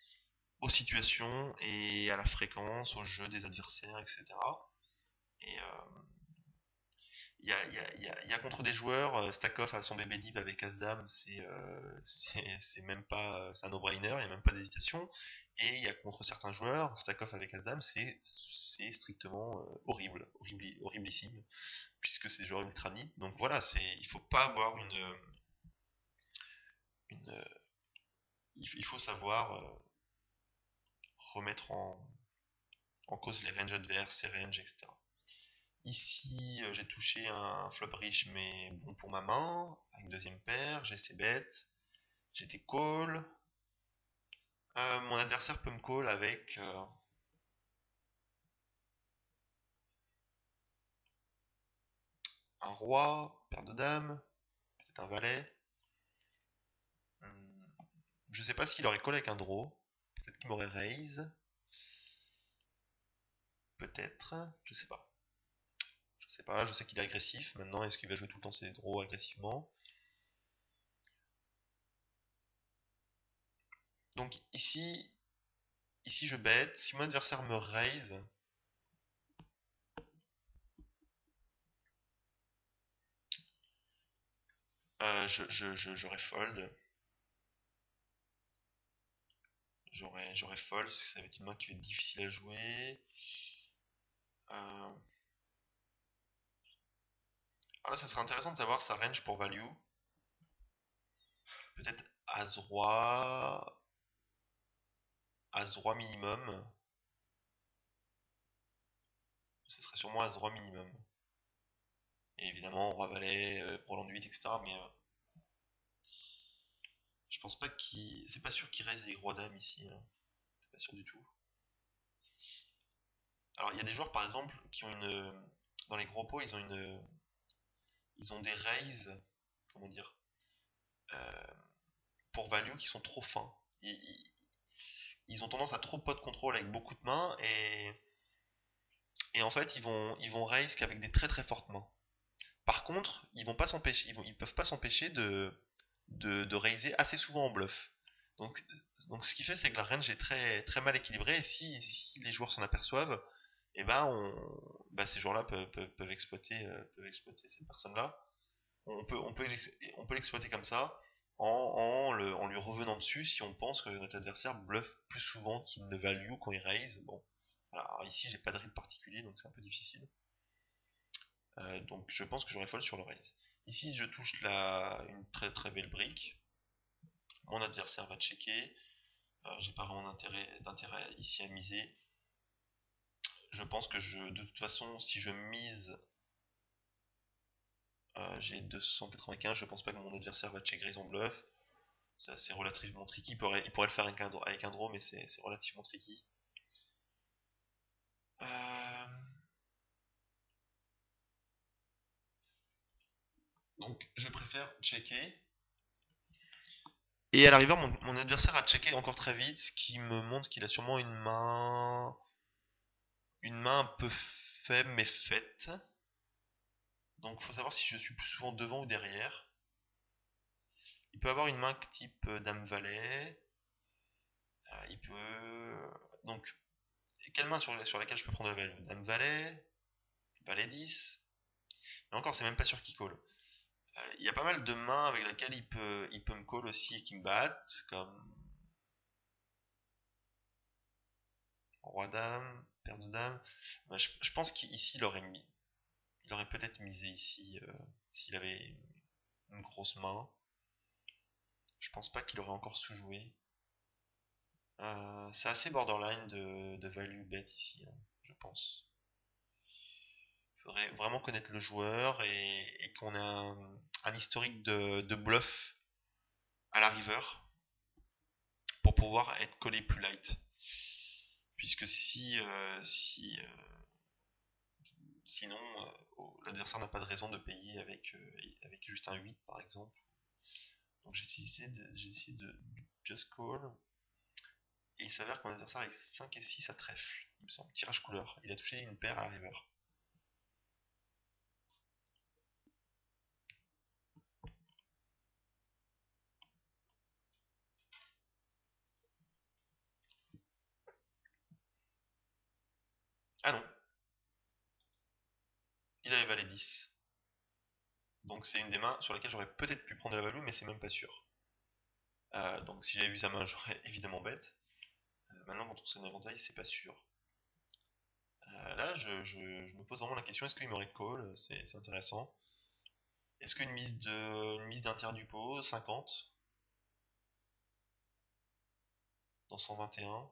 aux situations et à la fréquence, au jeu des adversaires, etc. Et il y a contre des joueurs, stack off à son bébé deep avec As-Dame, c'est même pas, c'est un no-brainer, il n'y a même pas d'hésitation. Et il y a contre certains joueurs, stack off avec As-Dame, c'est strictement horriblissime, puisque c'est des joueurs ultra nip. Donc voilà, il faut pas avoir une il faut savoir remettre en cause les ranges adverses, ses ranges, etc. Ici, j'ai touché un flop riche, mais bon pour ma main, avec deuxième paire, j'ai ses bêtes, j'ai des calls. Mon adversaire peut me call avec un roi, paire de dames, peut-être un valet. Hmm, je sais pas s'il aurait call avec un draw, peut-être qu'il m'aurait raise, peut-être, je sais pas. Je sais pas, je sais qu'il est agressif maintenant, est-ce qu'il va jouer tout le temps ses draws agressivement? Donc ici je bet, si mon adversaire me raise, j'aurais fold. J'aurais fold, parce que ça va être une main qui va être difficile à jouer. Euh, Alors là, ça serait intéressant de savoir sa range pour value. Peut-être As-Roi. As-Roi minimum. Ce serait sûrement As-Roi minimum. Et évidemment, Roi-Valet, Roland de 8, etc. Mais je pense pas qu'il. C'est pas sûr qu'il reste des Rois-Dames ici, hein. C'est pas sûr du tout. Alors, il y a des joueurs, par exemple, qui ont une. Dans les gros pots, ils ont une. Ils ont des raises. Comment dire, euh, pour value qui sont trop fins. Ils ont tendance à trop pot de contrôle avec beaucoup de mains et en fait ils vont raise qu'avec des très très fortes mains. Par contre, ils vont pas s'empêcher, ils peuvent pas s'empêcher de raiser assez souvent en bluff. Donc, donc ce qui fait c'est que la range est très très mal équilibrée et si les joueurs s'en aperçoivent, et ben ces joueurs-là peuvent exploiter cette personne-là. On peut l'exploiter comme ça en lui revenant dessus si on pense que notre adversaire bluffe plus souvent qu'il ne value quand il raise. Bon, alors ici j'ai pas de read particulier donc c'est un peu difficile. Donc je pense que j'aurais fold sur le raise. Ici je touche une très très belle brique. Mon adversaire va checker. J'ai pas vraiment d'intérêt ici à miser. Je pense que de toute façon si je mise j'ai 295, je pense pas que mon adversaire va check raise en bluff. C'est relativement tricky. Il pourrait le faire avec un draw, mais c'est relativement tricky. Euh, donc je préfère checker. Et à l'arrivée, mon adversaire a checké encore très vite, ce qui me montre qu'il a sûrement une main un peu faible mais faite. Donc il faut savoir si je suis plus souvent devant ou derrière. Il peut avoir une main type Dame-Valet. Il peut. Donc, quelle main sur laquelle je peux prendre le value? Dame-Valet, Valet 10. Mais encore, c'est même pas sûr qu'il call. Il y a pas mal de mains avec lesquelles il peut me call aussi et qui me battent, comme Roi-Dame, Paire de Dame. Bah, je pense qu'ici il aurait peut-être misé ici s'il avait une grosse main. Je pense pas qu'il aurait encore sous-joué. C'est assez borderline de value bet ici, hein, je pense. Il faudrait vraiment connaître le joueur et qu'on ait un historique de bluff à la river pour pouvoir être collé plus light. Puisque sinon, l'adversaire n'a pas de raison de payer avec juste un 8 par exemple. Donc j'ai décidé de just call. Et il s'avère que mon adversaire avec 5 et 6 à trèfle. Il me semble. Tirage couleur. Il a touché une paire à la river. Ah non. Il avait valet 10. Donc c'est une des mains sur lesquelles j'aurais peut-être pu prendre la value, mais c'est même pas sûr. Donc si j'avais vu sa main, j'aurais évidemment bête. Maintenant, quand on sait un éventail, c'est pas sûr. Là, je me pose vraiment la question, est-ce qu'il m'aurait call? C'est intéressant. Est-ce qu'une mise d'un tiers du pot, 50, dans 121,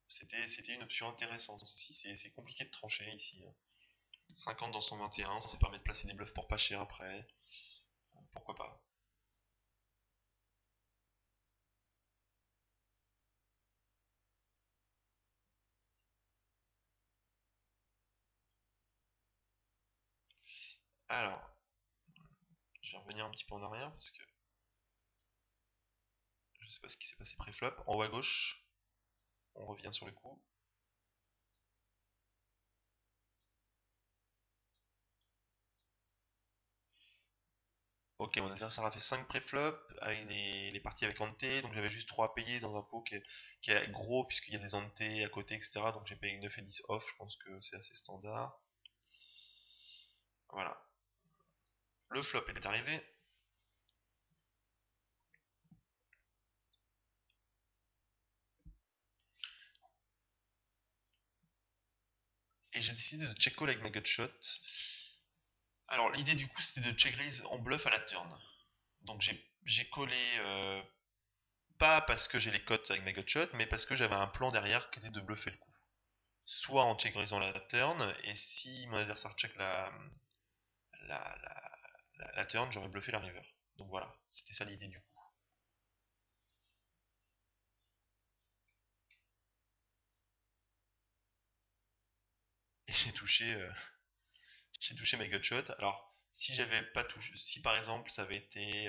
c'était une option intéressante aussi. C'est compliqué de trancher ici, hein. 50 dans 121, ça permet de placer des bluffs pour pas cher après. Pourquoi pas. Alors, je vais revenir un petit peu en arrière parce que je sais pas ce qui s'est passé pré-flop. En haut à gauche, on revient sur le coup. Ok, mon adversaire a fait 5 pré-flop avec les parties avec ante, donc j'avais juste 3 à payer dans un pot qui est gros puisqu'il y a des ante à côté, etc. Donc j'ai payé 9 et 10 off, je pense que c'est assez standard. Voilà. Le flop est arrivé. Et j'ai décidé de check call avec ma gutshot. Alors l'idée du coup c'était de check raise en bluff à la turn. Donc j'ai collé pas parce que j'ai les cotes avec ma gutshot, mais parce que j'avais un plan derrière qui était de bluffer le coup. Soit en check raisant la turn, et si mon adversaire check la, la turn, j'aurais bluffé la river. Donc voilà, c'était ça l'idée du coup. Et j'ai touché ma gutshot. Alors, si j'avais pas touché, si par exemple ça avait été,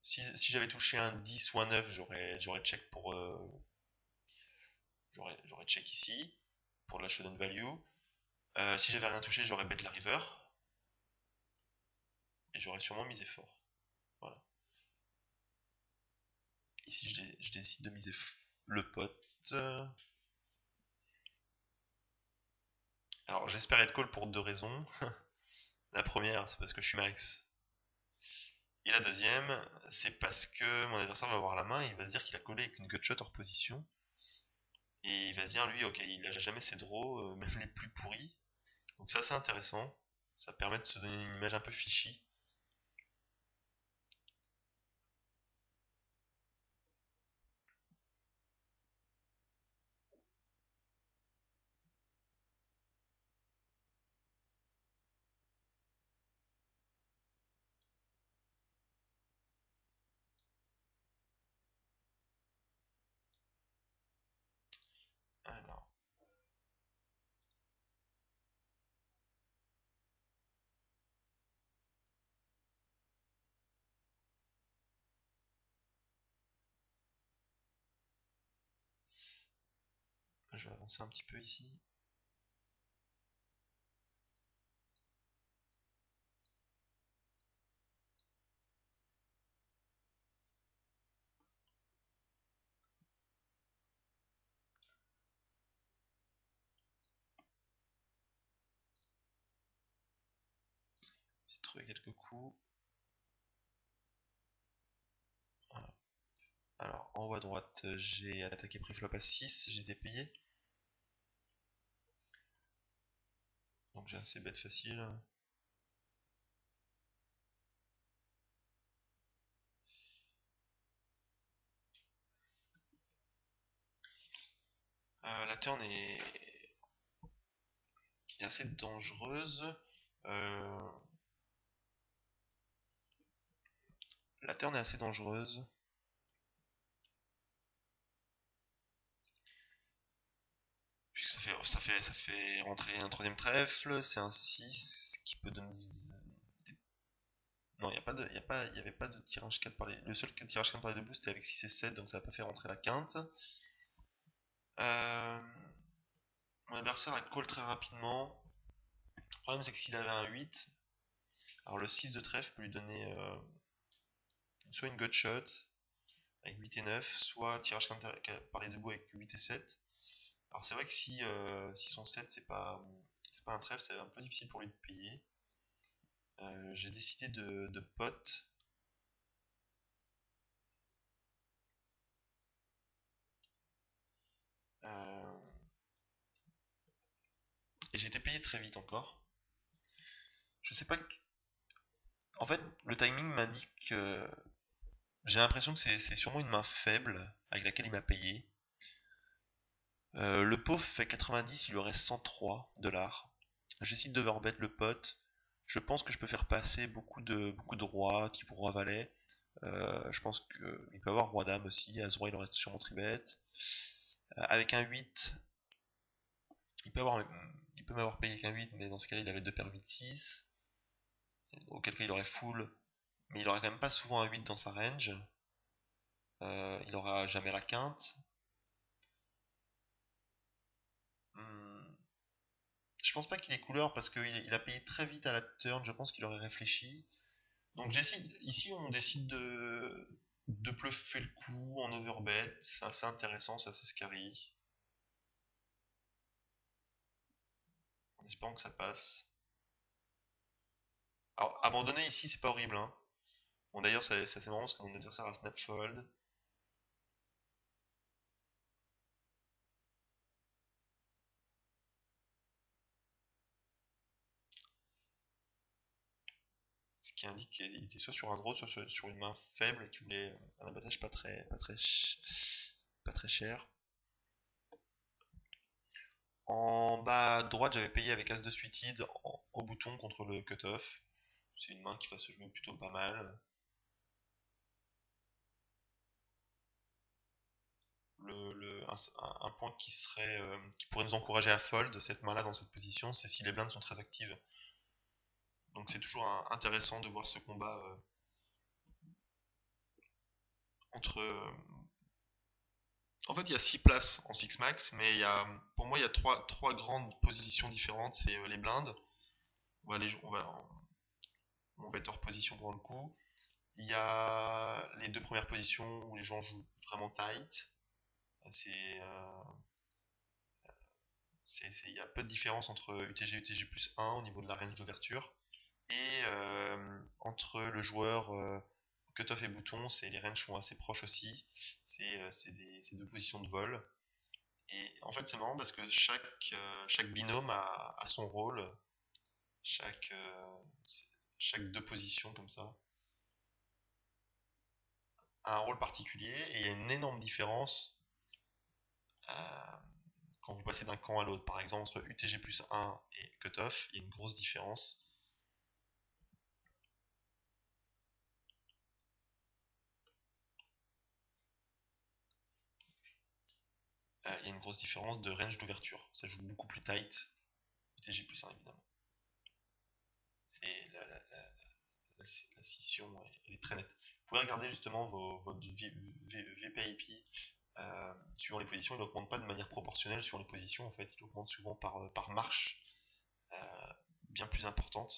si j'avais touché un 10 ou un 9, j'aurais check pour, j'aurais check ici pour la showdown value. Si j'avais rien touché, j'aurais bet la river et j'aurais sûrement misé fort. Voilà. Ici, je décide de miser le pot. Alors, j'espère être call pour deux raisons. La première, c'est parce que je suis max. Et la deuxième, c'est parce que mon adversaire va avoir la main et il va se dire qu'il a collé avec une gutshot hors position. Et il va se dire, lui, ok, il a jamais ses draws, même les plus pourris. Donc ça, c'est intéressant. Ça permet de se donner une image un peu fishy. Alors, je vais avancer un petit peu ici. J'ai trouvé quelques coups. Voilà. Alors, en haut à droite, j'ai attaqué préflop à 6, j'ai été payé. Donc j'ai assez bête facile. La turn est assez dangereuse. Euh, la turn est assez dangereuse. Puisque ça fait rentrer un troisième trèfle, c'est un 6 qui peut donner. Non, il y a pas de, y a pas, y avait pas de tirage 4 par les. Le seul tirage 4 par les deux bouts c'était avec 6 et 7, donc ça n'a pas fait rentrer la quinte. Euh, Mon adversaire a call très rapidement. Le problème c'est que s'il avait un 8, alors le 6 de trèfle peut lui donner soit une gutshot avec 8 et 9, soit tirage par les deux bouts avec 8 et 7. Alors c'est vrai que si son 7 c'est pas un trèfle, c'est un peu difficile pour lui de payer. J'ai décidé de pot. Euh, et j'ai été payé très vite encore. Je sais pas. En fait, le timing m'indique que j'ai l'impression que c'est sûrement une main faible avec laquelle il m'a payé. Le pot fait 90, il lui reste 103 $. J'essaie d'overbet le pot. Je pense que je peux faire passer beaucoup de rois, qui pour roi valet. Je pense qu'il peut avoir roi dame aussi. As roi, il en reste sûrement tribet. Avec un 8, il peut avoir, il peut m'avoir payé qu'un 8, mais dans ce cas-là, il avait 2 paires 8-6. Auquel cas, il aurait full. Mais il aura quand même pas souvent un 8 dans sa range. Il aura jamais la quinte. Hmm, Je pense pas qu'il ait couleur parce qu'il a payé très vite à la turn. Je pense qu'il aurait réfléchi. Donc ici, on décide de bluffer le coup en overbet. C'est assez intéressant, ça c'est scary. En espérant que ça passe. Alors, abandonner ici, c'est pas horrible, hein. Bon, d'ailleurs, c'est assez marrant parce que mon adversaire a snap fold. Ce qui indique qu'il était soit sur un draw, soit sur une main faible et qu'il voulait un abattage pas très cher. En bas à droite, j'avais payé avec As de suited au bouton contre le cut-off. C'est une main qui va se jouer plutôt pas mal. Un point qui pourrait nous encourager à fold cette main-là dans cette position, c'est si les blindes sont très actives. Donc c'est toujours intéressant de voir ce combat entre. En fait, il y a 6 places en Six Max, mais pour moi, il y a trois grandes positions différentes. C'est les blindes. On va être hors position pour le coup. Il y a les deux premières positions où les gens jouent vraiment tight. C'est, euh, il y a peu de différence entre UTG et UTG plus 1 au niveau de la range d'ouverture. Et entre le joueur cutoff et bouton, les ranges sont assez proches aussi. C'est deux positions de vol. Et en fait, c'est marrant parce que chaque binôme a son rôle, chaque, euh, chaque deux positions comme ça a un rôle particulier et il y a une énorme différence euh, quand vous passez d'un camp à l'autre. Par exemple, entre UTG plus 1 et cutoff, il y a une grosse différence. Il y a une grosse différence de range d'ouverture. Ça joue beaucoup plus tight. UTG plus 1 évidemment. C'est la scission elle est très nette. Vous pouvez regarder justement votre VPIP suivant les positions. Il n'augmente pas de manière proportionnelle suivant les positions. En fait, il augmente souvent par marche euh, bien plus importante.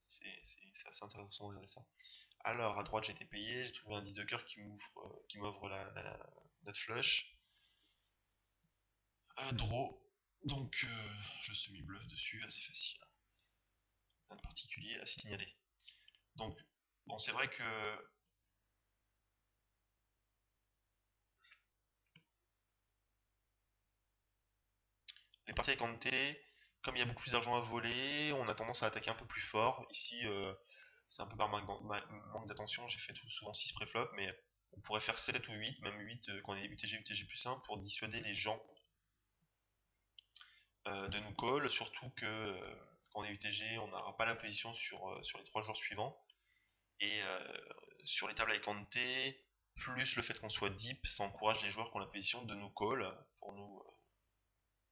C'est assez intéressant de regarder ça. Alors, à droite, j'ai été payé. J'ai trouvé un 10 de cœur qui m'ouvre la note flush. Draw. Donc, je semi-bluff dessus, assez facile. Rien de particulier à signaler. Donc, bon, c'est vrai que les parties avec Ante, comme il y a beaucoup plus d'argent à voler, on a tendance à attaquer un peu plus fort. Ici, c'est un peu par manque d'attention, j'ai fait souvent 6 préflop, mais on pourrait faire 7 ou 8, même 8 quand on est UTG plus 1 pour dissuader les gens de nous call, surtout que quand on est UTG, on n'aura pas la position sur les 3 jours suivants. Et sur les tables avec Ante, plus le fait qu'on soit deep, ça encourage les joueurs qui ont la position de nous call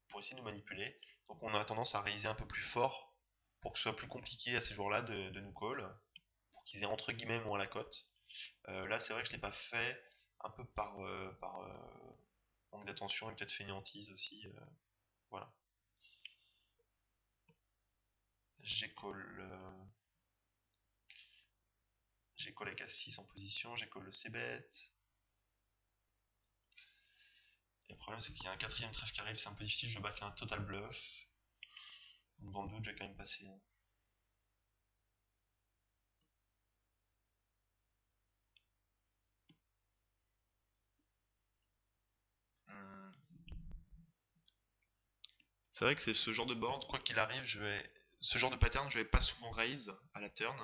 pour essayer de nous manipuler. Donc on a tendance à raiser un peu plus fort pour que ce soit plus compliqué à ces joueurs-là de nous call, pour qu'ils aient entre guillemets moins la cote. Là c'est vrai que je l'ai pas fait, un peu par manque d'attention et peut-être fainéantise aussi. Voilà. J'ai call, j'ai call avec As6 en position, j'ai call le C-bet. Et le problème c'est qu'il y a un quatrième trèfle qui arrive, c'est un peu difficile, je back un total bluff. Donc dans le doute, je vais quand même passer. Hmm. C'est vrai que c'est ce genre de board, quoi qu'il arrive, ce genre de pattern, je vais pas souvent raise à la turn.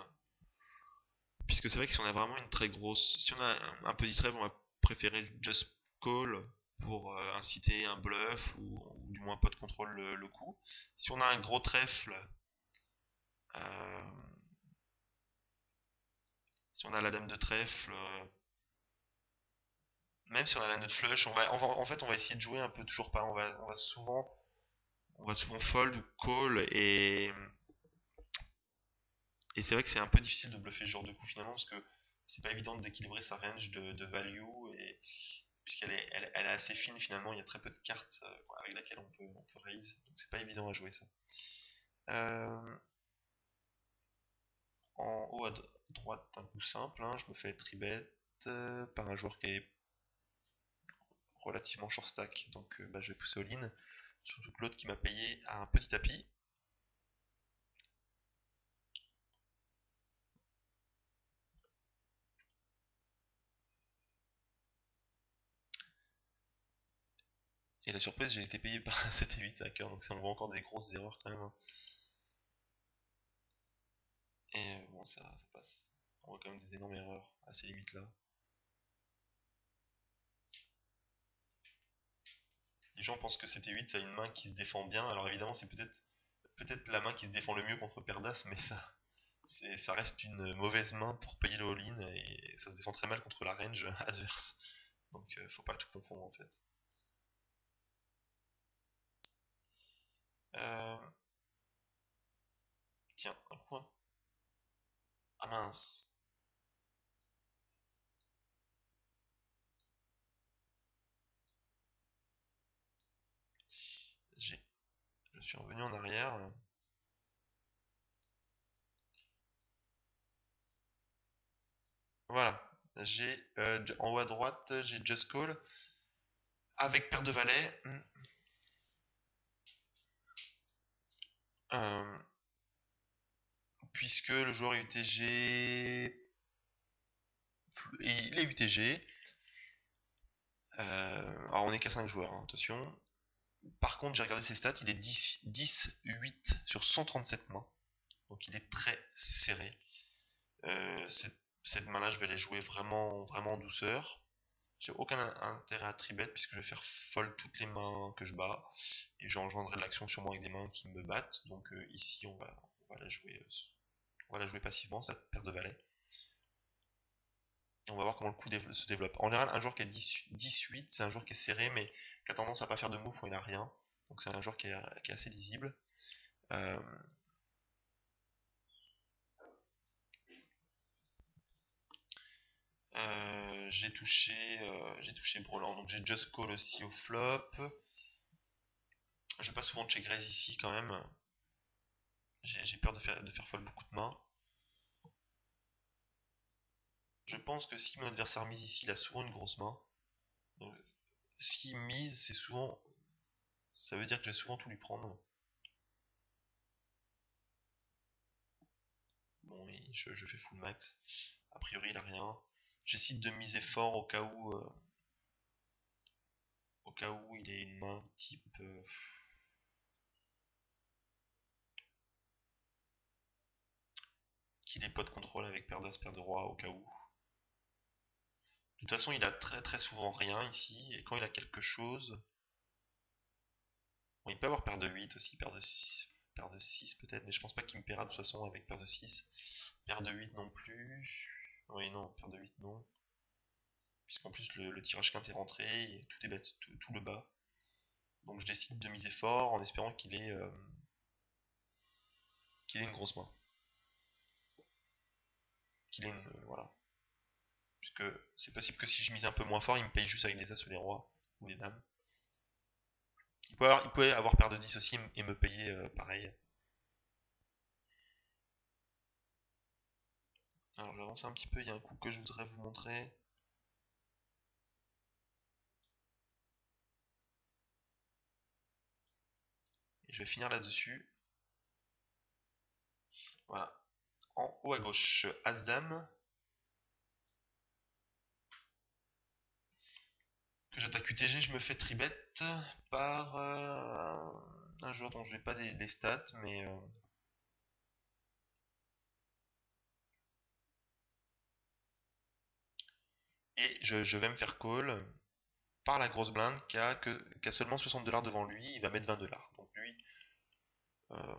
Puisque c'est vrai que si on a vraiment une très grosse. Si on a un petit trèfle, on va préférer just call pour inciter un bluff ou du moins pas de contrôle le coup. Si on a un gros trèfle, euh, si on a la dame de trèfle, même si on a la note flush, en fait, on va essayer de jouer un peu toujours pas. On va souvent fold ou call et c'est vrai que c'est un peu difficile de bluffer ce genre de coup finalement parce que c'est pas évident d'équilibrer sa range de value et elle est assez fine finalement, il y a très peu de cartes avec laquelle on peut raise, donc c'est pas évident à jouer ça. Euh, En haut à droite, un coup simple, hein, je me fais tribet par un joueur qui est relativement short stack, donc bah, je vais pousser all-in, surtout que l'autre qui m'a payé a un petit tapis. Et la surprise, j'ai été payé par un 7 et 8 hacker, donc ça me voit encore des grosses erreurs quand même, hein. Et bon, ça passe. On voit quand même des énormes erreurs à ces limites-là. Les gens pensent que CT8 a une main qui se défend bien, alors évidemment c'est peut-être la main qui se défend le mieux contre Perdas, mais ça reste une mauvaise main pour payer le all-in et ça se défend très mal contre la range adverse. Donc faut pas tout confondre en fait. Euh, Tiens, un point. Ah mince. J'ai, je suis revenu en arrière. Voilà. J'ai en haut à droite, j'ai Just Call avec paire de valets. Euh, Puisque le joueur est UTG, il est UTG. Alors on est qu'à 5 joueurs, hein, attention. Par contre, j'ai regardé ses stats, il est 10-8 sur 137 mains. Donc il est très serré. Cette main-là, je vais les jouer vraiment en douceur. J'ai aucun intérêt à tribet puisque je vais faire fold toutes les mains que je bats. Et j'engendrerai de l'action sûrement avec des mains qui me battent. Donc ici, on va la jouer, passivement, cette paire de valets. Et on va voir comment le coup se développe. En général, un joueur qui est 10-8, c'est un joueur qui est serré, mais qui a tendance à pas faire de move quand il a rien. Donc c'est un joueur qui est assez lisible. Euh, j'ai touché Broland, donc j'ai Just Call aussi au flop. Je vais pas souvent check raise ici quand même. J'ai peur de faire folle beaucoup de mains. Je pense que si mon adversaire mise ici, il a souvent une grosse main. Donc, s'il mise, c'est souvent. Ça veut dire que je vais souvent tout lui prendre. Bon, je fais full max. A priori, il a rien. J'essaie de miser fort au cas où il ait une main type. Qu'il ait pas de contrôle avec paire d'as, paire de roi, au cas où. De toute façon, il a très souvent rien ici. Et quand il a quelque chose. Bon, il peut avoir paire de 8 aussi, paire de 6 peut-être, mais je pense pas qu'il me paiera de toute façon avec paire de 6. Paire de 8 non plus. Oui, non, paire de 8 non. Puisqu'en plus le tirage quinte est rentré, et tout est bête, tout le bas. Donc je décide de miser fort en espérant qu'il ait une grosse main. Qu'il ait une. Voilà. Puisque c'est possible que si je mise un peu moins fort, il me paye juste avec les as ou les rois, ou les dames. Il peut avoir paire de 10 aussi et me payer pareil. Alors j'avance un petit peu, il y a un coup que je voudrais vous montrer. Et je vais finir là-dessus. Voilà. En haut à gauche, As-Dame. Que j'attaque UTG, je me fais tribet par un joueur dont je n'ai pas les stats, mais et je vais me faire call par la grosse blinde qui a seulement 60 $ devant lui, il va mettre 20 $. Donc lui, euh,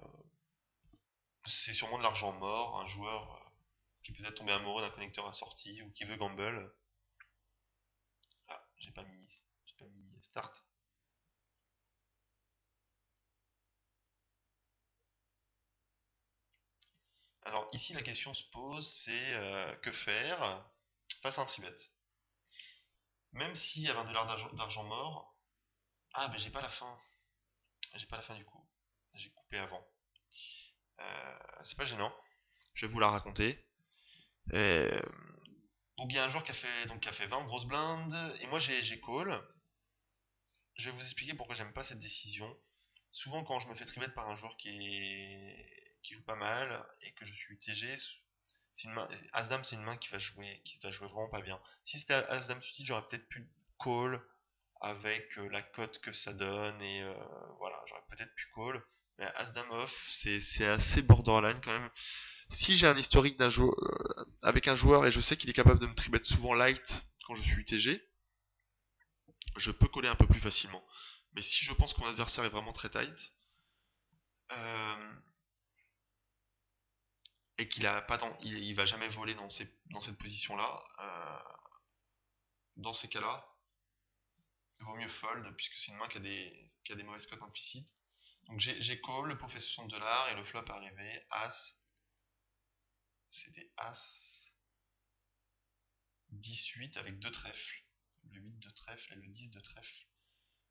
c'est sûrement de l'argent mort, un joueur qui peut être tombé amoureux d'un connecteur assorti ou qui veut gamble. Ah, j'ai pas mis start. Alors ici la question se pose, c'est que faire face à un tribet. Même s'il y a 20 $ d'argent mort, ah ben j'ai pas la fin. J'ai pas la fin du coup. J'ai coupé avant. C'est pas gênant. Je vais vous la raconter. Euh, donc il y a un joueur qui a fait 20 grosses blindes et moi j'ai call. Je vais vous expliquer pourquoi j'aime pas cette décision. Souvent quand je me fais tribet par un joueur qui joue pas mal et que je suis UTG, c'est une main, As-Dame c'est une main qui va jouer vraiment pas bien. Si c'était As-Dame suited, j'aurais peut-être pu call avec la cote que ça donne et voilà, j'aurais peut-être pu call. Mais As-Dame off, c'est assez borderline quand même. Si j'ai un historique d'un joueur avec un joueur et je sais qu'il est capable de me tribet souvent light quand je suis UTG, je peux coller un peu plus facilement. Mais si je pense que mon adversaire est vraiment très tight euh, et qu'il a pas il va jamais voler dans cette position-là, dans ces cas-là, il vaut mieux fold puisque c'est une main qui a des mauvaises cotes implicites. Donc j'ai call, le pot fait 60 $ et le flop arrivé, As, c'était As 18 avec deux trèfles. Le 8 de trèfle et le 10 de trèfle.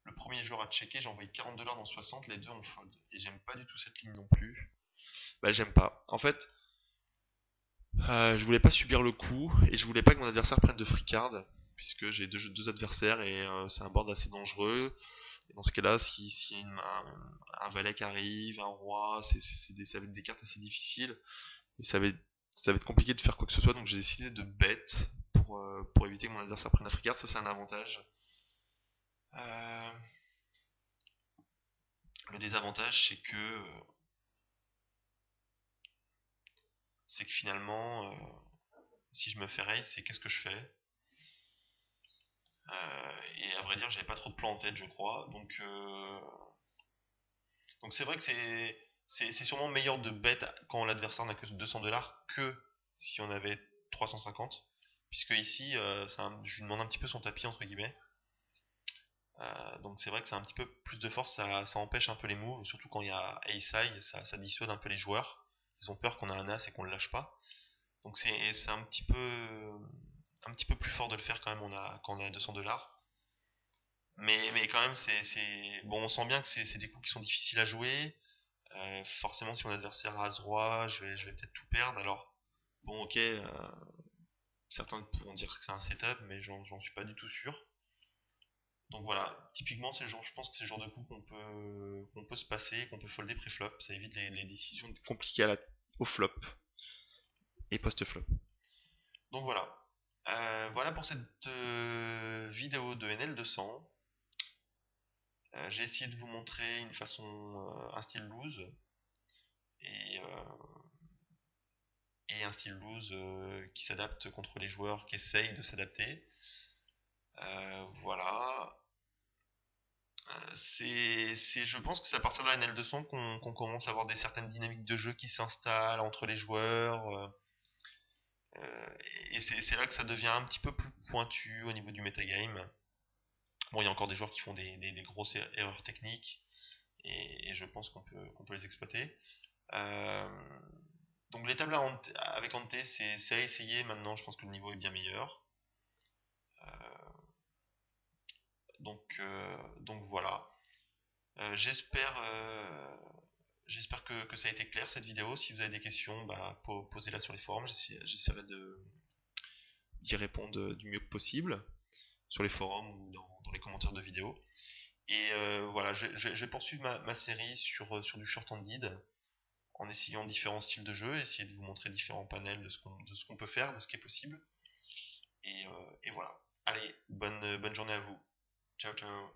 Le premier joueur à checker, j'ai envoyé 40 $ dans 60, les deux ont fold. Et j'aime pas du tout cette ligne non plus. Bah j'aime pas. En fait, je voulais pas subir le coup et je voulais pas que mon adversaire prenne de free card puisque j'ai deux adversaires et c'est un board assez dangereux. Et dans ce cas-là, si y a un valet qui arrive, un roi, ça va être des cartes assez difficiles et ça va être compliqué de faire quoi que ce soit. Donc j'ai décidé de bet pour éviter que mon adversaire prenne la free card. Ça c'est un avantage. Euh, le désavantage c'est que finalement si je me fais raise, c'est qu'est-ce que je fais. Et à vrai dire, j'avais pas trop de plans en tête, je crois. Donc c'est vrai que c'est sûrement meilleur de bet quand l'adversaire n'a que 200 $ que si on avait 350. Puisque ici, je lui demande un petit peu son tapis, entre guillemets. Donc c'est vrai que c'est un petit peu plus de force, ça empêche un peu les moves, surtout quand il y a ace high, ça dissuade un peu les joueurs. Ils ont peur qu'on a un as et qu'on le lâche pas. Donc c'est un petit peu plus fort de le faire quand même quand on a 200 $. Mais quand même, bon, on sent bien que c'est des coups qui sont difficiles à jouer. Forcément, si mon adversaire a As-Roi, je vais peut-être tout perdre. Alors, bon, ok, certains pourront dire que c'est un setup, mais j'en suis pas du tout sûr. Donc voilà, typiquement, je pense que c'est le genre de coup qu'on peut se passer, qu'on peut folder pré-flop. Ça évite les décisions compliquées au flop et post-flop. Donc voilà. Voilà pour cette vidéo de NL200. J'ai essayé de vous montrer un style loose et, un style loose qui s'adapte contre les joueurs qui essayent de s'adapter. Voilà. Je pense que c'est à partir de la NL200 qu'on commence à avoir certaines dynamiques de jeu qui s'installent entre les joueurs. Et c'est là que ça devient un petit peu plus pointu au niveau du metagame. Bon, il y a encore des joueurs qui font des grosses erreurs techniques et je pense qu'on peut les exploiter. Euh, donc les tables avec Ante, c'est à essayer maintenant, je pense que le niveau est bien meilleur. Donc voilà. J'espère que ça a été clair cette vidéo. Si vous avez des questions, bah, posez-la sur les forums. J'essaierai d'y répondre du mieux que possible sur les forums ou dans les commentaires de vidéos. Et voilà, je vais poursuivre ma série sur du short-handed en essayant différents styles de jeu, essayer de vous montrer différents panels de ce qu'on peut faire, de ce qui est possible. Et voilà. Allez, bonne journée à vous. Ciao, ciao.